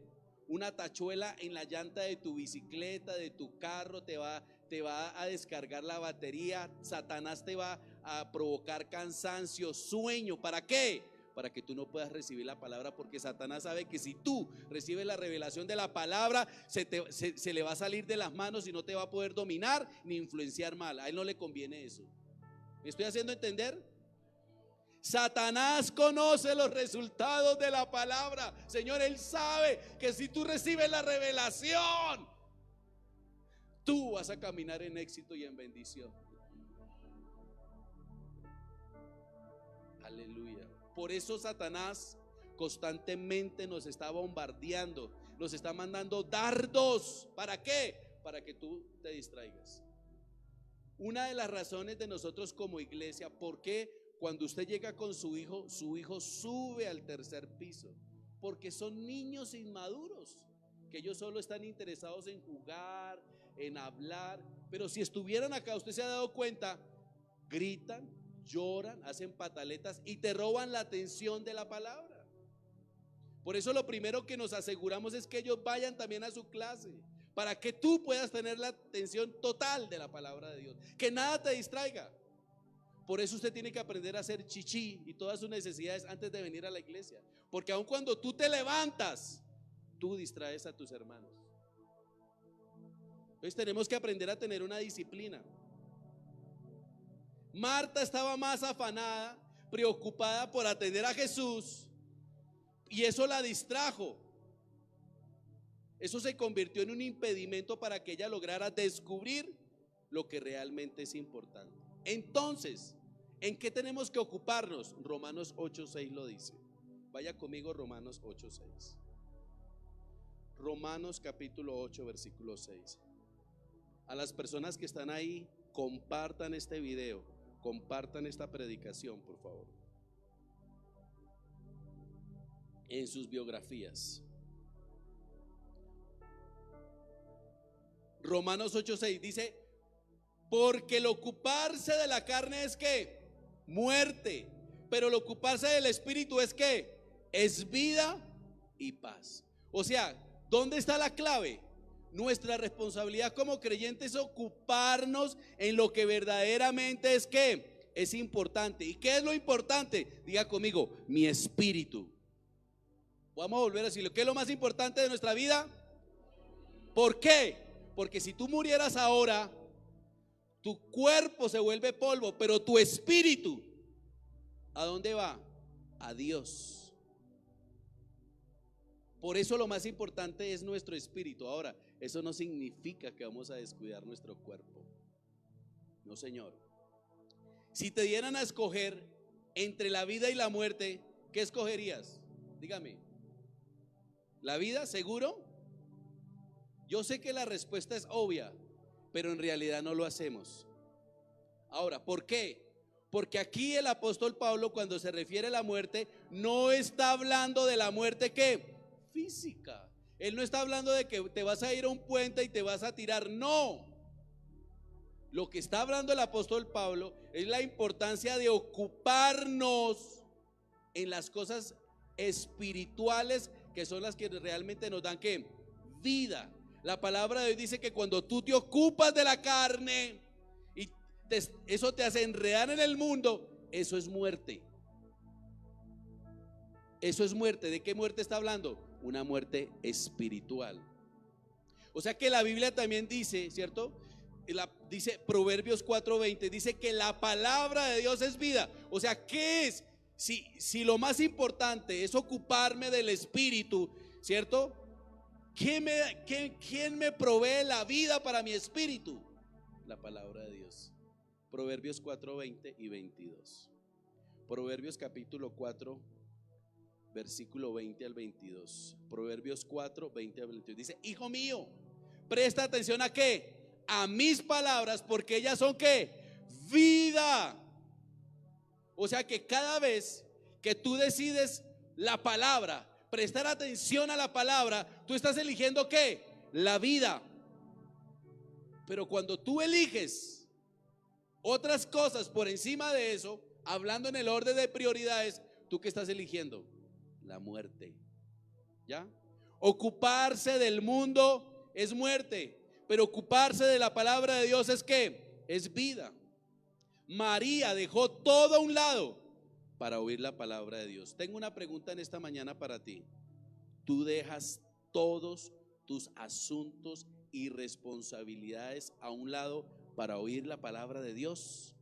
una tachuela en la llanta de tu bicicleta, de tu carro, te va a descargar la batería. Satanás te va a provocar cansancio, sueño. ¿Para qué? Para que tú no puedas recibir la palabra, porque Satanás sabe que si tú recibes la revelación de la palabra, se le va a salir de las manos y no te va a poder dominar ni influenciar mal. A él no le conviene eso. ¿Me estoy haciendo entender? Satanás conoce los resultados de la palabra. Señor, él sabe que si tú recibes la revelación, tú vas a caminar en éxito y en bendición. Aleluya. Por eso Satanás constantemente nos está bombardeando, nos está mandando dardos. ¿Para qué? Para que tú te distraigas. Una de las razones de nosotros como iglesia, ¿por qué? Cuando usted llega con su hijo sube al 3er piso, porque son niños inmaduros, que ellos solo están interesados en jugar, en hablar. Pero si estuvieran acá, usted se ha dado cuenta, gritan, lloran, hacen pataletas y te roban la atención de la palabra. Por eso lo primero que nos aseguramos es que ellos vayan también a su clase, para que tú puedas tener la atención total de la palabra de Dios, que nada te distraiga. Por eso usted tiene que aprender a hacer chichi y todas sus necesidades antes de venir a la iglesia, porque aun cuando tú te levantas, tú distraes a tus hermanos. Entonces tenemos que aprender a tener una disciplina. Marta estaba más afanada, preocupada por atender a Jesús, y eso la distrajo. Eso se convirtió en un impedimento para que ella lograra descubrir lo que realmente es importante. Entonces, ¿en qué tenemos que ocuparnos? Romanos 8:6 lo dice. Vaya conmigo, Romanos 8:6. Romanos capítulo 8, versículo 6. A las personas que están ahí, compartan este video, compartan esta predicación, por favor, en sus biografías. Romanos 8:6 dice: porque el ocuparse de la carne es ¿qué? Muerte, pero el ocuparse del espíritu es ¿qué? Es vida y paz. O sea, ¿dónde está la clave? Nuestra responsabilidad como creyentes es ocuparnos en lo que verdaderamente es que es importante. ¿Y qué es lo importante? Diga conmigo, mi espíritu. Vamos a volver a decirlo. ¿Qué es lo más importante de nuestra vida? ¿Por qué? Porque si tú murieras ahora, tu cuerpo se vuelve polvo, pero tu espíritu, ¿a dónde va? A Dios. Por eso lo más importante es nuestro espíritu. Ahora, eso no significa que vamos a descuidar nuestro cuerpo. No, señor. Si te dieran a escoger entre la vida y la muerte, ¿qué escogerías? Dígame. ¿La vida, seguro? Yo sé que la respuesta es obvia, pero en realidad no lo hacemos. Ahora, ¿por qué? Porque aquí el apóstol Pablo, cuando se refiere a la muerte, no está hablando de la muerte ¿qué? Física. Él no está hablando de que te vas a ir a un puente y te vas a tirar, no. Lo que está hablando el apóstol Pablo es la importancia de ocuparnos en las cosas espirituales, que son las que realmente nos dan ¿qué? Vida. La palabra de Dios dice que cuando tú te ocupas de la carne y eso te hace enredar en el mundo, eso es muerte. Eso es muerte. ¿De qué muerte está hablando? Una muerte espiritual. O sea que la Biblia también dice, ¿cierto? Dice Proverbios 4:20, dice que la palabra de Dios es vida. O sea, ¿qué es? Si lo más importante es ocuparme del espíritu, ¿cierto? ¿Quién me provee la vida para mi espíritu? La palabra de Dios. Proverbios 4:20 y 22. Proverbios capítulo 4, versículo 20 al 22. Proverbios 4, 20 al 22. Dice: hijo mío, presta atención a ¿qué? A mis palabras, porque ellas son ¿qué? Vida. O sea que cada vez que tú decides la palabra, prestar atención a la palabra, tú estás eligiendo ¿qué? La vida. Pero cuando tú eliges otras cosas por encima de eso, hablando en el orden de prioridades, ¿tú qué estás eligiendo? La muerte. ¿Ya? Ocuparse del mundo es muerte, pero ocuparse de la palabra de Dios es ¿qué? Es vida. María dejó todo a un lado para oír la palabra de Dios. Tengo una pregunta en esta mañana para ti. ¿Tú dejas todos tus asuntos y responsabilidades a un lado para oír la palabra de Dios?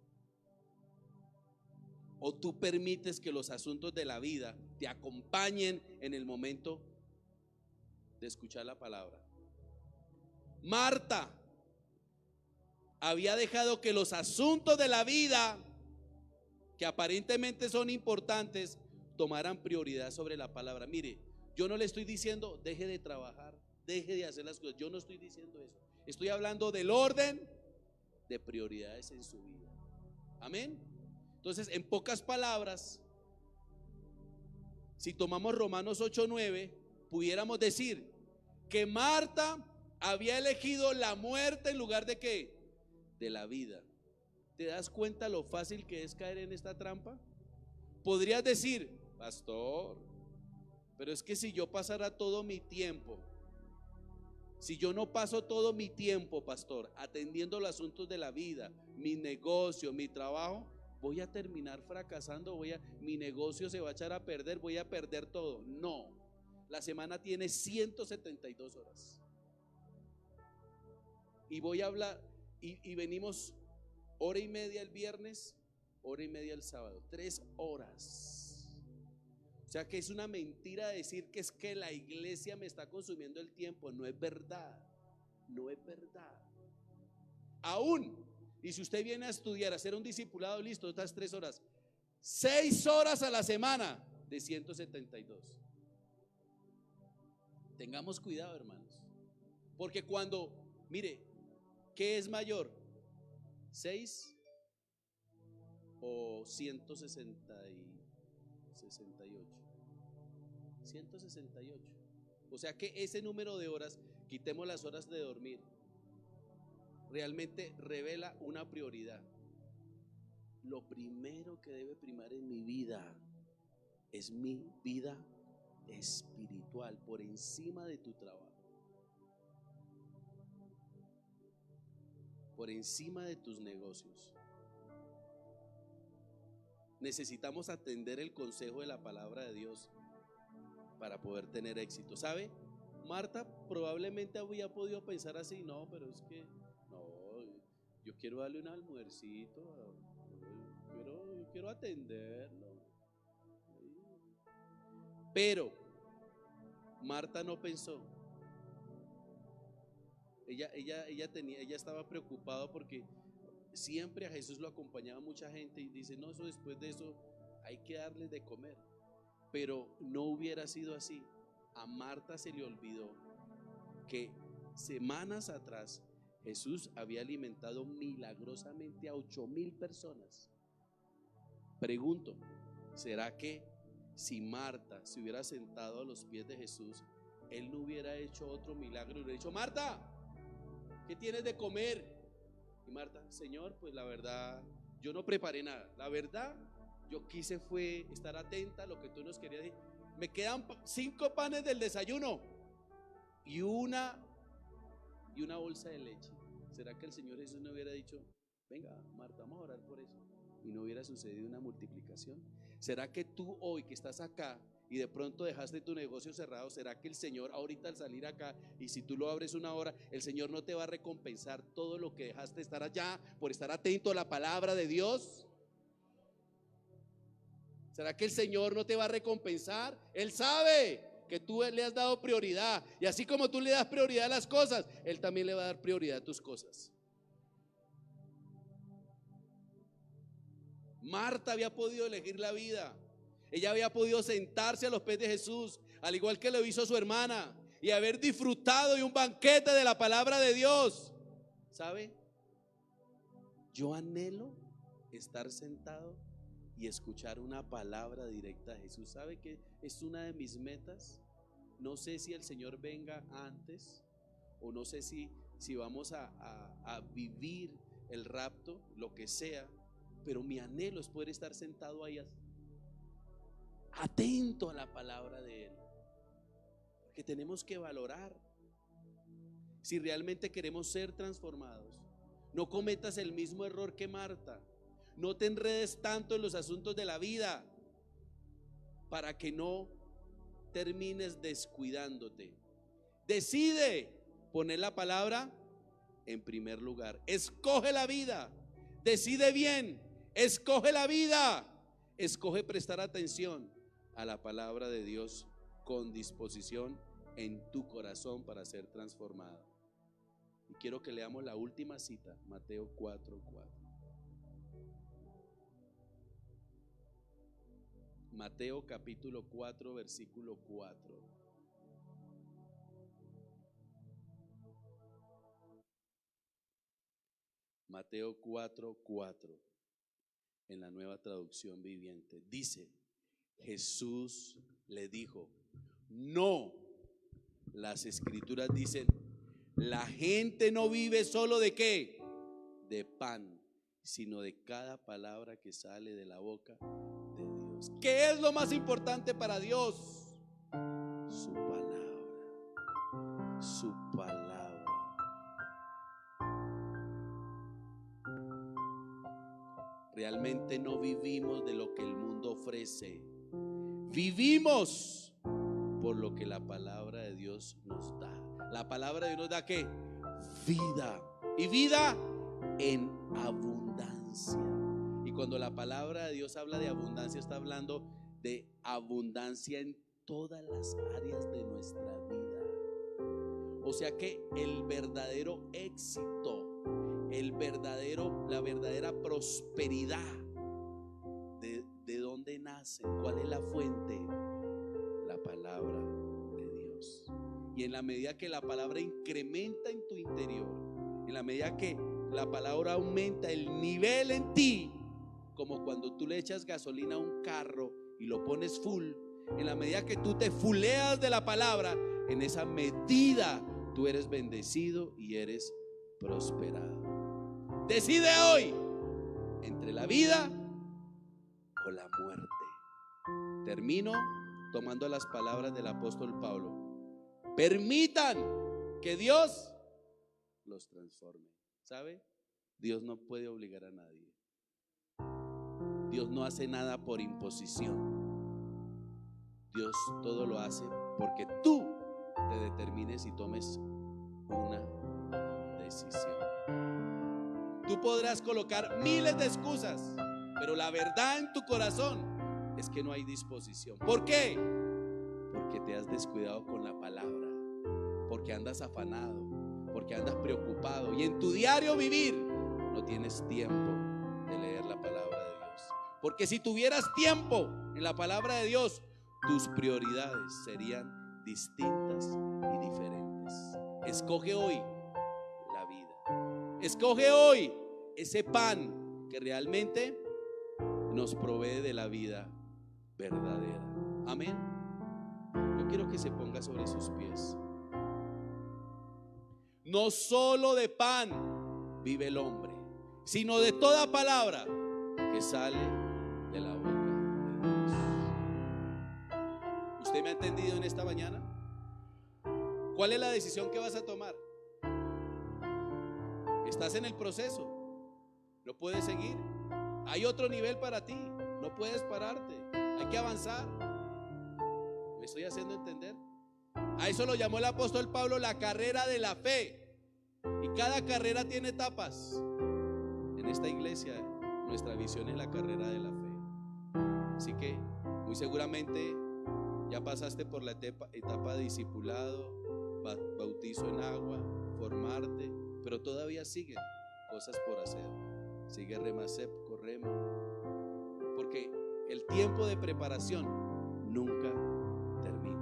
¿O tú permites que los asuntos de la vida te acompañen en el momento de escuchar la palabra? Marta había dejado que los asuntos de la vida, que aparentemente son importantes, tomaran prioridad sobre la palabra. Mire, yo no le estoy diciendo deje de trabajar, deje de hacer las cosas. Yo no estoy diciendo eso. Estoy hablando del orden de prioridades en su vida. Amén. Entonces, en pocas palabras, si tomamos Romanos 8:9, pudiéramos decir que Marta había elegido la muerte en lugar de ¿qué? De la vida. ¿Te das cuenta lo fácil que es caer en esta trampa? Podrías decir: pastor, pero es que si yo pasara todo mi tiempo, si yo no paso todo mi tiempo, pastor, atendiendo los asuntos de la vida, mi negocio, mi trabajo, voy a terminar fracasando, mi negocio se va a echar a perder, voy a perder todo. No, la semana tiene 172 horas. Y voy a hablar, y venimos hora y media el viernes, hora y media el sábado, 3 horas. O sea que es una mentira decir que es que la iglesia me está consumiendo el tiempo. No es verdad, no es verdad. Aún, y si usted viene a estudiar, a hacer un discipulado, listo, estas 3 horas, 6 horas a la semana de 172. Tengamos cuidado, hermanos, porque cuando, mire, ¿qué es mayor? 6 o 168. 168. O sea que ese número de horas, quitemos las horas de dormir, realmente revela una prioridad. Lo primero que debe primar en mi vida es mi vida espiritual por encima de tu trabajo, por encima de tus negocios. Necesitamos atender el consejo de la palabra de Dios para poder tener éxito. ¿Sabe? Marta probablemente había podido pensar así: no, pero es que no, yo quiero darle un almuercito, yo quiero atenderlo. Pero Marta no pensó. Ella estaba preocupada porque siempre a Jesús lo acompañaba mucha gente y dice: no, eso después de eso hay que darles de comer. Pero no hubiera sido así. A Marta se le olvidó que semanas atrás Jesús había alimentado milagrosamente a 8,000 personas. Pregunto, ¿será que si Marta se hubiera sentado a los pies de Jesús, él no hubiera hecho otro milagro y hubiera dicho: Marta, ¿qué tienes de comer? Y Marta: Señor, pues la verdad, yo no preparé nada. La verdad, yo quise fue estar atenta a lo que tú nos querías decir. Me quedan 5 panes del desayuno y una bolsa de leche. ¿Será que el Señor Jesús no hubiera dicho: venga, Marta, vamos a orar por eso? Y no hubiera sucedido una multiplicación. ¿Será que tú hoy que estás acá y de pronto dejaste tu negocio cerrado, será que el Señor ahorita al salir acá, y si tú lo abres una hora, el Señor no te va a recompensar todo lo que dejaste de estar allá por estar atento a la palabra de Dios? ¿Será que el Señor no te va a recompensar? Él sabe que tú le has dado prioridad, y así como tú le das prioridad a las cosas, Él también le va a dar prioridad a tus cosas. Marta había podido elegir la vida. Ella había podido sentarse a los pies de Jesús, al igual que lo hizo su hermana, y haber disfrutado de un banquete de la palabra de Dios. ¿Sabe? Yo anhelo estar sentado y escuchar una palabra directa de Jesús. ¿Sabe que es una de mis metas? No sé si el Señor venga antes, o no sé si vamos a vivir el rapto, lo que sea, pero mi anhelo es poder estar sentado ahí atento a la palabra de Él, porque tenemos que valorar si realmente queremos ser transformados. No cometas el mismo error que Marta. No te enredes tanto en los asuntos de la vida para que no termines descuidándote. Decide poner la palabra en primer lugar. Escoge la vida. Decide bien. Escoge la vida. Escoge prestar atención a la palabra de Dios con disposición en tu corazón para ser transformado. Y quiero que leamos la última cita, Mateo 4:4. Mateo capítulo 4, versículo 4. Mateo 4:4, en la Nueva Traducción Viviente. Dice: Jesús le dijo: no, las escrituras dicen, la gente no vive solo de ¿qué? De pan, sino de cada palabra que sale de la boca de Dios. ¿Qué es lo más importante para Dios? Su palabra. Su palabra. Realmente no vivimos de lo que el mundo ofrece. Vivimos por lo que la palabra de Dios nos da. La palabra de Dios nos da ¿qué? Vida. Y vida en abundancia. Y cuando la palabra de Dios habla de abundancia, está hablando de abundancia en todas las áreas de nuestra vida. O sea que el verdadero éxito, la verdadera prosperidad, ¿de dónde nace? ¿Cuál es la fuente? La palabra de Dios. Y en la medida que la palabra incrementa en tu interior, en la medida que la palabra aumenta el nivel en ti, como cuando tú le echas gasolina a un carro y lo pones full, en la medida que tú te fuleas de la palabra, en esa medida tú eres bendecido y eres prosperado. Decide hoy entre la vida o la muerte. Termino tomando las palabras del apóstol Pablo, permitan que Dios los transforme. ¿Sabe? Dios no puede obligar a nadie. Dios no hace nada por imposición. Dios todo lo hace porque tú te determines y tomes una decisión. Tú podrás colocar miles de excusas, pero la verdad en tu corazón es que no hay disposición. ¿Por qué? Porque te has descuidado con la palabra, porque andas afanado, porque andas preocupado y en tu diario vivir no tienes tiempo de leer la palabra de Dios. Porque si tuvieras tiempo en la palabra de Dios, tus prioridades serían distintas y diferentes. Escoge hoy la vida. Escoge hoy ese pan que realmente nos provee de la vida verdadera. Amén. Yo quiero que se ponga sobre sus pies. No solo de pan vive el hombre, sino de toda palabra que sale de la boca de Dios. ¿Usted me ha entendido en esta mañana? ¿Cuál es la decisión que vas a tomar? Estás en el proceso, no puedes seguir. Hay otro nivel para ti, no puedes pararte, hay que avanzar. ¿Me estoy haciendo entender? A eso lo llamó el apóstol Pablo la carrera de la fe. Y cada carrera tiene etapas. En esta iglesia nuestra visión es la carrera de la fe. Así que muy seguramente ya pasaste por la etapa de discipulado, bautizo en agua, formarte, pero todavía siguen cosas por hacer. Sigue Remasep, Corremo, porque el tiempo de preparación nunca termina.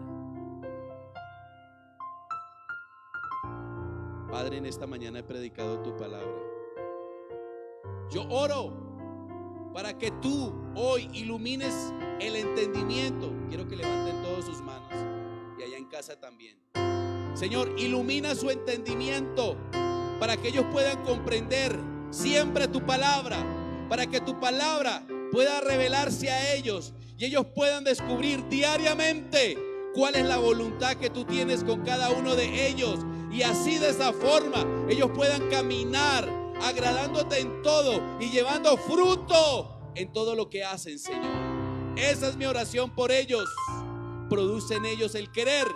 Padre, en esta mañana he predicado tu palabra. Yo oro para que tú hoy ilumines el entendimiento. Quiero que levanten todas sus manos y allá en casa también. Señor, ilumina su entendimiento para que ellos puedan comprender siempre tu palabra, para que tu palabra pueda revelarse a ellos y ellos puedan descubrir diariamente cuál es la voluntad que tú tienes con cada uno de ellos. Y así de esa forma ellos puedan caminar agradándote en todo y llevando fruto en todo lo que hacen, Señor. Esa es mi oración por ellos. Produce en ellos el querer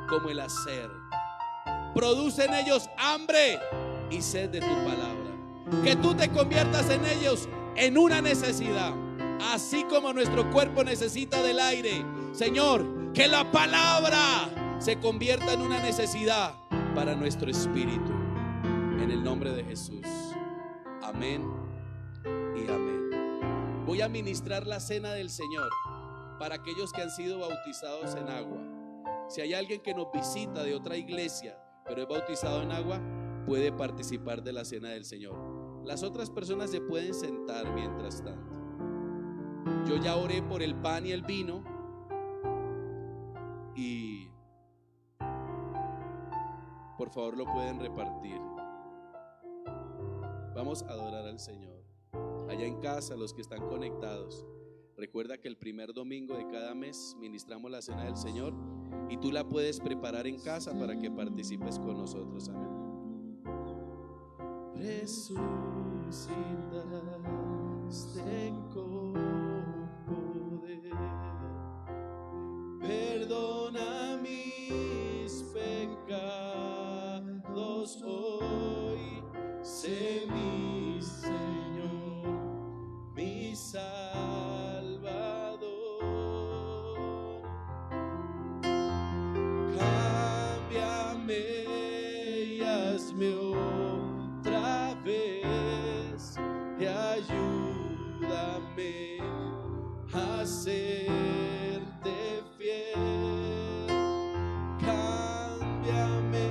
como el hacer. Produce en ellos hambre y sed de tu palabra. Que tú te conviertas en ellos en una necesidad, así como nuestro cuerpo necesita del aire. Señor, que la palabra se convierta en una necesidad para nuestro espíritu, en el nombre de Jesús. Amén y amén. Voy a ministrar la cena del Señor para aquellos que han sido bautizados en agua. Si hay alguien que nos visita de otra iglesia pero es bautizado en agua, puede participar de la cena del Señor. Las otras personas se pueden sentar mientras tanto. Yo ya oré por el pan y el vino y por favor lo pueden repartir. Vamos a adorar al Señor. Allá en casa, los que están conectados, recuerda que el primer domingo de cada mes ministramos la cena del Señor y tú la puedes preparar en casa para que participes con nosotros. Amén. Resucitaste con poder, perdona mis pecados hoy, sé mi Señor, mi Salvador. Cámbiame y hazme otra vez y ayúdame a serte fiel. Cámbiame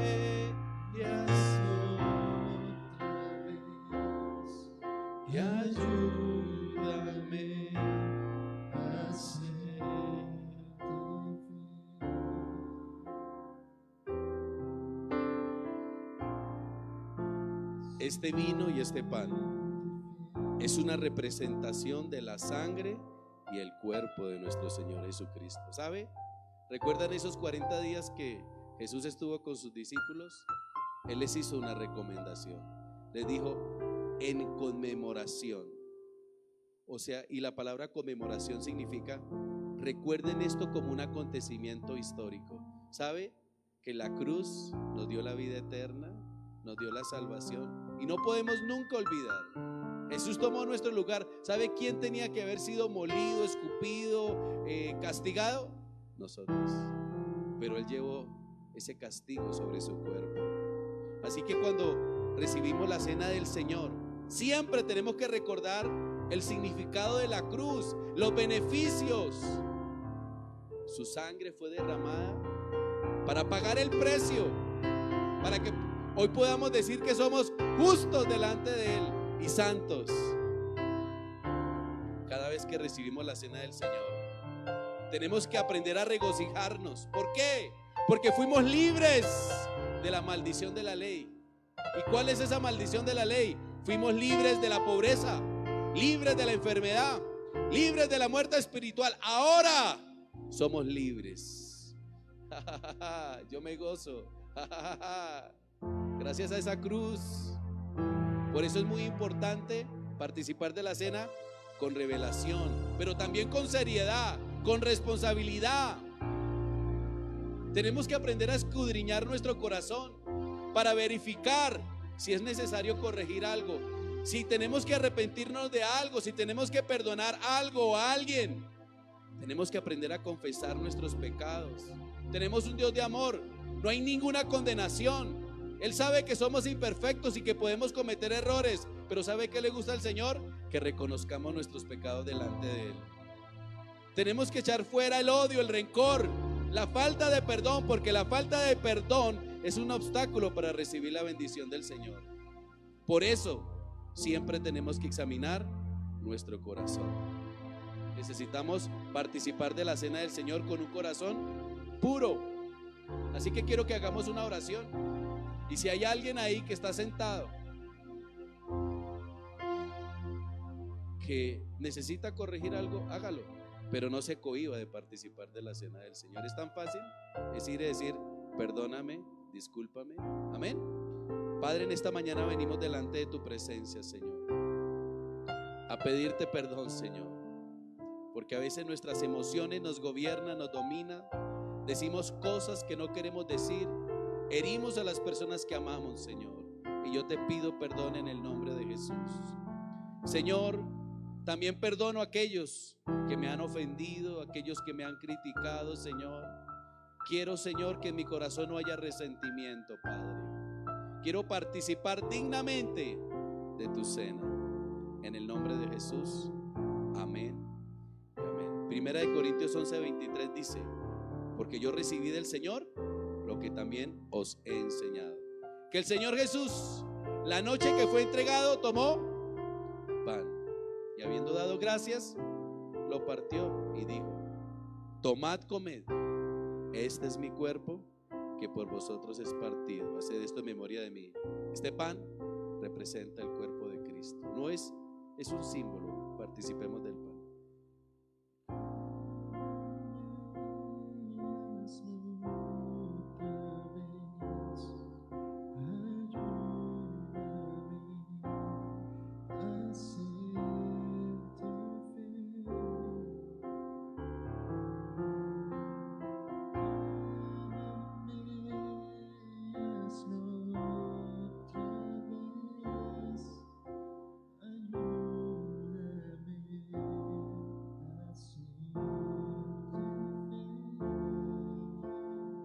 y hazme otra vez y ayúdame a serte fiel. Este vino y este pan es una representación de la sangre y el cuerpo de nuestro Señor Jesucristo. ¿Sabe? ¿Recuerdan esos 40 días que Jesús estuvo con sus discípulos? Él les hizo una recomendación. Les dijo, en conmemoración. O sea, y la palabra conmemoración significa, recuerden esto como un acontecimiento histórico. ¿Sabe? Que la cruz nos dio la vida eterna, nos dio la salvación y no podemos nunca olvidar. Jesús tomó nuestro lugar. ¿Sabe quién tenía que haber sido molido, escupido, castigado? Nosotros. Pero Él llevó ese castigo sobre su cuerpo. Así que cuando recibimos la cena del Señor, siempre tenemos que recordar el significado de la cruz, los beneficios. Su sangre fue derramada para pagar el precio, para que hoy podamos decir que somos justos delante de Él y santos. Cada vez que recibimos la cena del Señor, tenemos que aprender a regocijarnos. ¿Por qué? Porque fuimos libres de la maldición de la ley. ¿Y cuál es esa maldición de la ley? Fuimos libres de la pobreza, libres de la enfermedad, libres de la muerte espiritual. Ahora somos libres. Yo me gozo. Gracias a esa cruz. Por eso es muy importante participar de la cena con revelación, pero también con seriedad, con responsabilidad. Tenemos que aprender a escudriñar nuestro corazón para verificar si es necesario corregir algo, si tenemos que arrepentirnos de algo, si tenemos que perdonar algo o a alguien. Tenemos que aprender a confesar nuestros pecados. Tenemos un Dios de amor, no hay ninguna condenación. Él sabe que somos imperfectos y que podemos cometer errores, pero ¿sabe qué le gusta al Señor? Que reconozcamos nuestros pecados delante de Él. Tenemos que echar fuera el odio, el rencor, la falta de perdón, porque la falta de perdón es un obstáculo para recibir la bendición del Señor. Por eso siempre tenemos que examinar nuestro corazón. Necesitamos participar de la cena del Señor con un corazón puro. Así que quiero que hagamos una oración. Y si hay alguien ahí que está sentado, que necesita corregir algo, hágalo, pero no se cohíba de participar de la cena del Señor. Es tan fácil, es ir y decir, perdóname, discúlpame. Amén. Padre, en esta mañana venimos delante de tu presencia, Señor, a pedirte perdón, Señor, porque a veces nuestras emociones nos gobiernan, nos dominan, decimos cosas que no queremos decir, herimos a las personas que amamos, Señor, y yo te pido perdón en el nombre de Jesús. Señor, también perdono a aquellos que me han ofendido, a aquellos que me han criticado, Señor. Quiero, Señor, que en mi corazón no haya resentimiento, Padre. Quiero participar dignamente de tu cena. En el nombre de Jesús. Amén. Amén. Primera de Corintios 11:23 dice, porque yo recibí del Señor lo que también os he enseñado. Que el Señor Jesús, la noche que fue entregado, tomó pan y habiendo dado gracias, lo partió y dijo, tomad, comed, este es mi cuerpo que por vosotros es partido, haced esto en memoria de mí. Este pan representa el cuerpo de Cristo, no es un símbolo. Participemos del pan.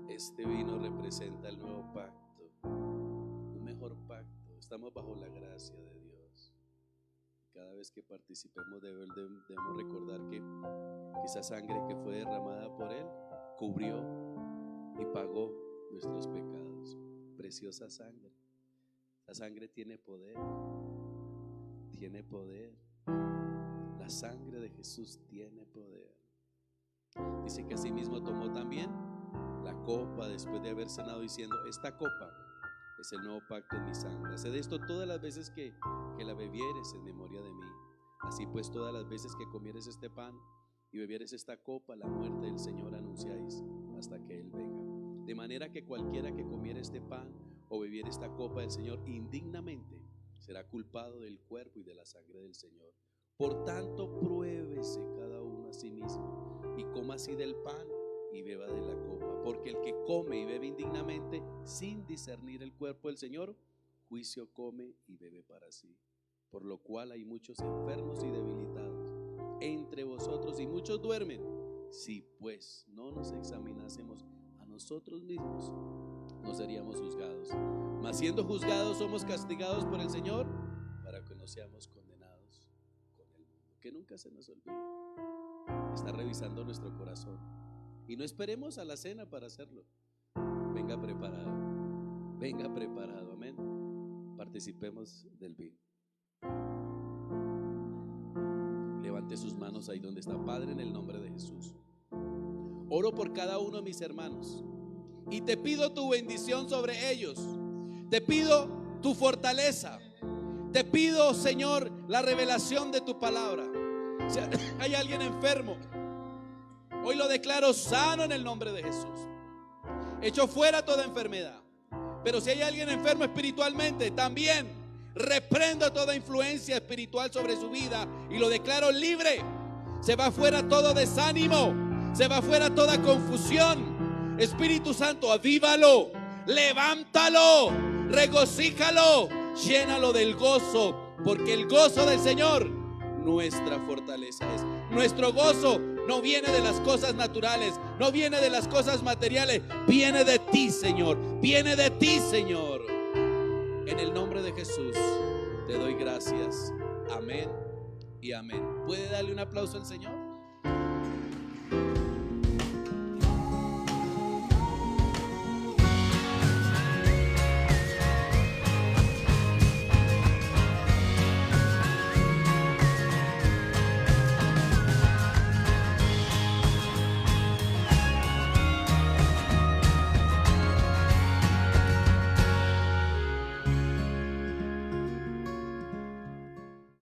Este vino representa el nuevo pacto, un mejor pacto. Estamos bajo la gracia de Dios. Cada vez que participemos debemos recordar que esa sangre que fue derramada por Él cubrió y pagó nuestros pecados. Preciosa sangre. La sangre tiene poder. Tiene poder. La sangre de Jesús tiene poder. Dice que asimismo tomó también la copa después de haber cenado diciendo, esta copa es el nuevo pacto en mi sangre. Haced esto todas las veces que la bebieres en memoria de mí. Así pues, todas las veces que comieres este pan y bebieres esta copa, la muerte del Señor anunciáis hasta que Él venga. De manera que cualquiera que comiera este pan o bebiera esta copa del Señor indignamente será culpado del cuerpo y de la sangre del Señor. Por tanto, pruébese cada uno a sí mismo y coma así del pan y beba de la copa, porque el que come y bebe indignamente sin discernir el cuerpo del Señor, juicio come y bebe para sí. Por lo cual hay muchos enfermos y debilitados entre vosotros y muchos duermen. Si pues no nos examinásemos a nosotros mismos, no seríamos juzgados. Mas siendo juzgados somos castigados por el Señor para que no seamos condenados con el mundo. Que nunca se nos olvide. Está revisando nuestro corazón. Y no esperemos a la cena para hacerlo. Venga preparado. Venga preparado. Amén. Participemos del vino. Levante sus manos ahí donde está. Padre, en el nombre de Jesús, oro por cada uno de mis hermanos y te pido tu bendición sobre ellos. Te pido tu fortaleza. Te pido, Señor, la revelación de tu palabra. Si hay alguien enfermo, hoy lo declaro sano en el nombre de Jesús. Echo fuera toda enfermedad. Pero si hay alguien enfermo espiritualmente, también reprendo toda influencia espiritual sobre su vida y lo declaro libre. Se va fuera todo desánimo, se va fuera toda confusión. Espíritu Santo, avívalo, levántalo, regocíjalo, llénalo del gozo, porque el gozo del Señor nuestra fortaleza es. Nuestro gozo no viene de las cosas naturales, no viene de las cosas materiales, viene de ti, Señor, viene de ti, Señor. En el nombre de Jesús te doy gracias. Amén y amén. ¿Puede darle un aplauso al Señor?